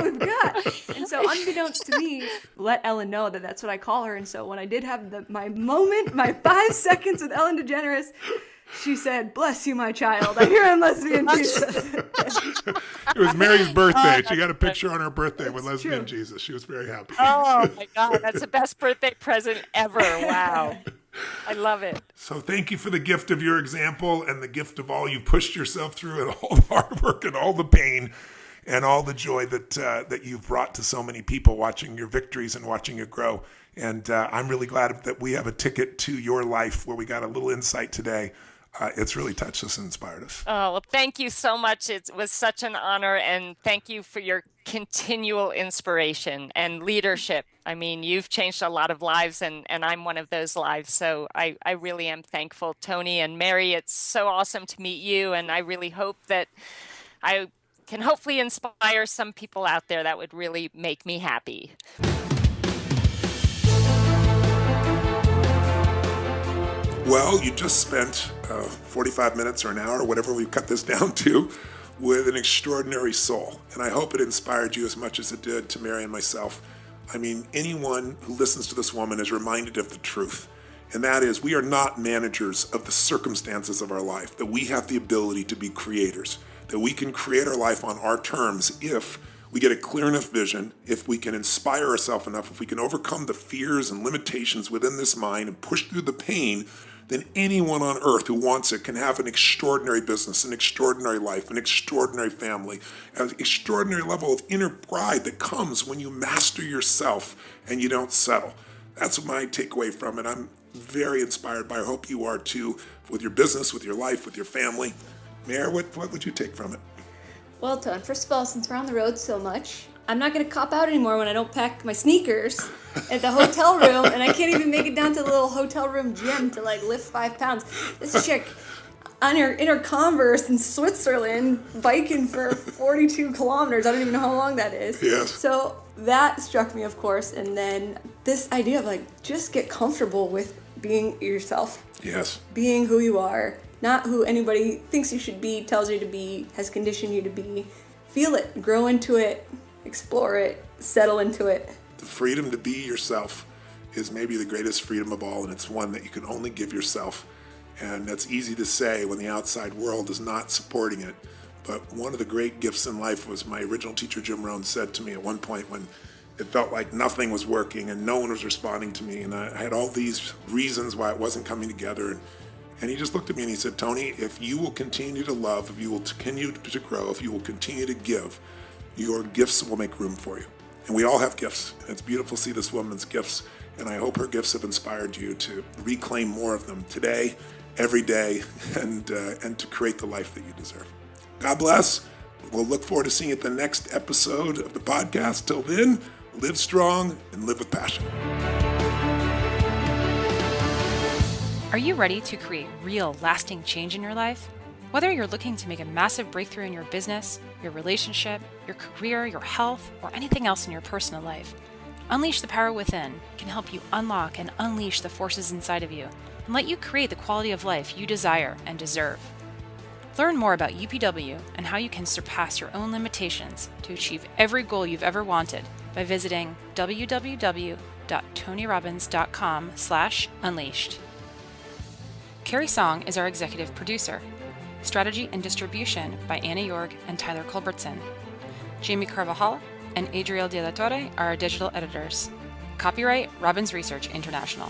we've got. And so unbeknownst to me, let Ellen know that that's what I call her. And so when I did have my moment, my 5 seconds with Ellen DeGeneres, she said, "Bless you, my child. I hear I'm lesbian Jesus." It was Mary's birthday. She got a picture on her birthday with lesbian Jesus. She was very happy. Oh, my God. That's the best birthday present ever. Wow. I love it. So thank you for the gift of your example and the gift of all you pushed yourself through, and all the hard work and all the pain and all the joy that you've brought to so many people watching your victories and watching you grow. And I'm really glad that we have a ticket to your life where we got a little insight today. It's really touched us and inspired us. Oh, well, thank you so much. It was such an honor, and thank you for your continual inspiration and leadership. I mean, you've changed a lot of lives, and I'm one of those lives. So I really am thankful, Tony and Mary. It's so awesome to meet you, and I really hope that I can hopefully inspire some people out there. That would really make me happy. Well, you just spent 45 minutes or an hour, whatever we cut this down to, with an extraordinary soul. And I hope it inspired you as much as it did to Mary and myself. I mean, anyone who listens to this woman is reminded of the truth. And that is, we are not managers of the circumstances of our life, that we have the ability to be creators, that we can create our life on our terms if we get a clear enough vision, if we can inspire ourselves enough, if we can overcome the fears and limitations within this mind and push through the pain, then anyone on earth who wants it can have an extraordinary business, an extraordinary life, an extraordinary family, an extraordinary level of inner pride that comes when you master yourself and you don't settle. That's my takeaway from it. I'm very inspired by it. I hope you are too, with your business, with your life, with your family. Mare, what would you take from it? Well, Tone, first of all, since we're on the road so much, I'm not going to cop out anymore when I don't pack my sneakers at the hotel room, and I can't even make it down to the little hotel room gym to like lift 5 pounds. This chick on her Converse in Switzerland biking for 42 kilometers. I don't even know how long that is. Yes. So that struck me, of course, and then this idea of like just get comfortable with being yourself. Yes. Being who you are, not who anybody thinks you should be, tells you to be, has conditioned you to be. Feel it, grow into it, explore it, settle into it. The freedom to be yourself is maybe the greatest freedom of all, and it's one that you can only give yourself. And that's easy to say when the outside world is not supporting it. But one of the great gifts in life was my original teacher, Jim Rohn, said to me at one point when it felt like nothing was working and no one was responding to me, and I had all these reasons why it wasn't coming together. And he just looked at me and he said, Tony, if you will continue to love, if you will continue to grow, if you will continue to give, your gifts will make room for you. And we all have gifts. And it's beautiful to see this woman's gifts. And I hope her gifts have inspired you to reclaim more of them today, every day, and to create the life that you deserve. God bless. We'll look forward to seeing you at the next episode of the podcast. Till then, live strong and live with passion. Are you ready to create real, lasting change in your life? Whether you're looking to make a massive breakthrough in your business, your relationship, your career, your health, or anything else in your personal life, Unleash the Power Within can help you unlock and unleash the forces inside of you and let you create the quality of life you desire and deserve. Learn more about UPW and how you can surpass your own limitations to achieve every goal you've ever wanted by visiting www.tonyrobbins.com/unleashed. Carrie Song is our executive producer. Strategy and distribution by Anna Jorg and Tyler Culbertson. Jamie Carvajal and Adriel De La Torre are our digital editors. Copyright Robbins Research International.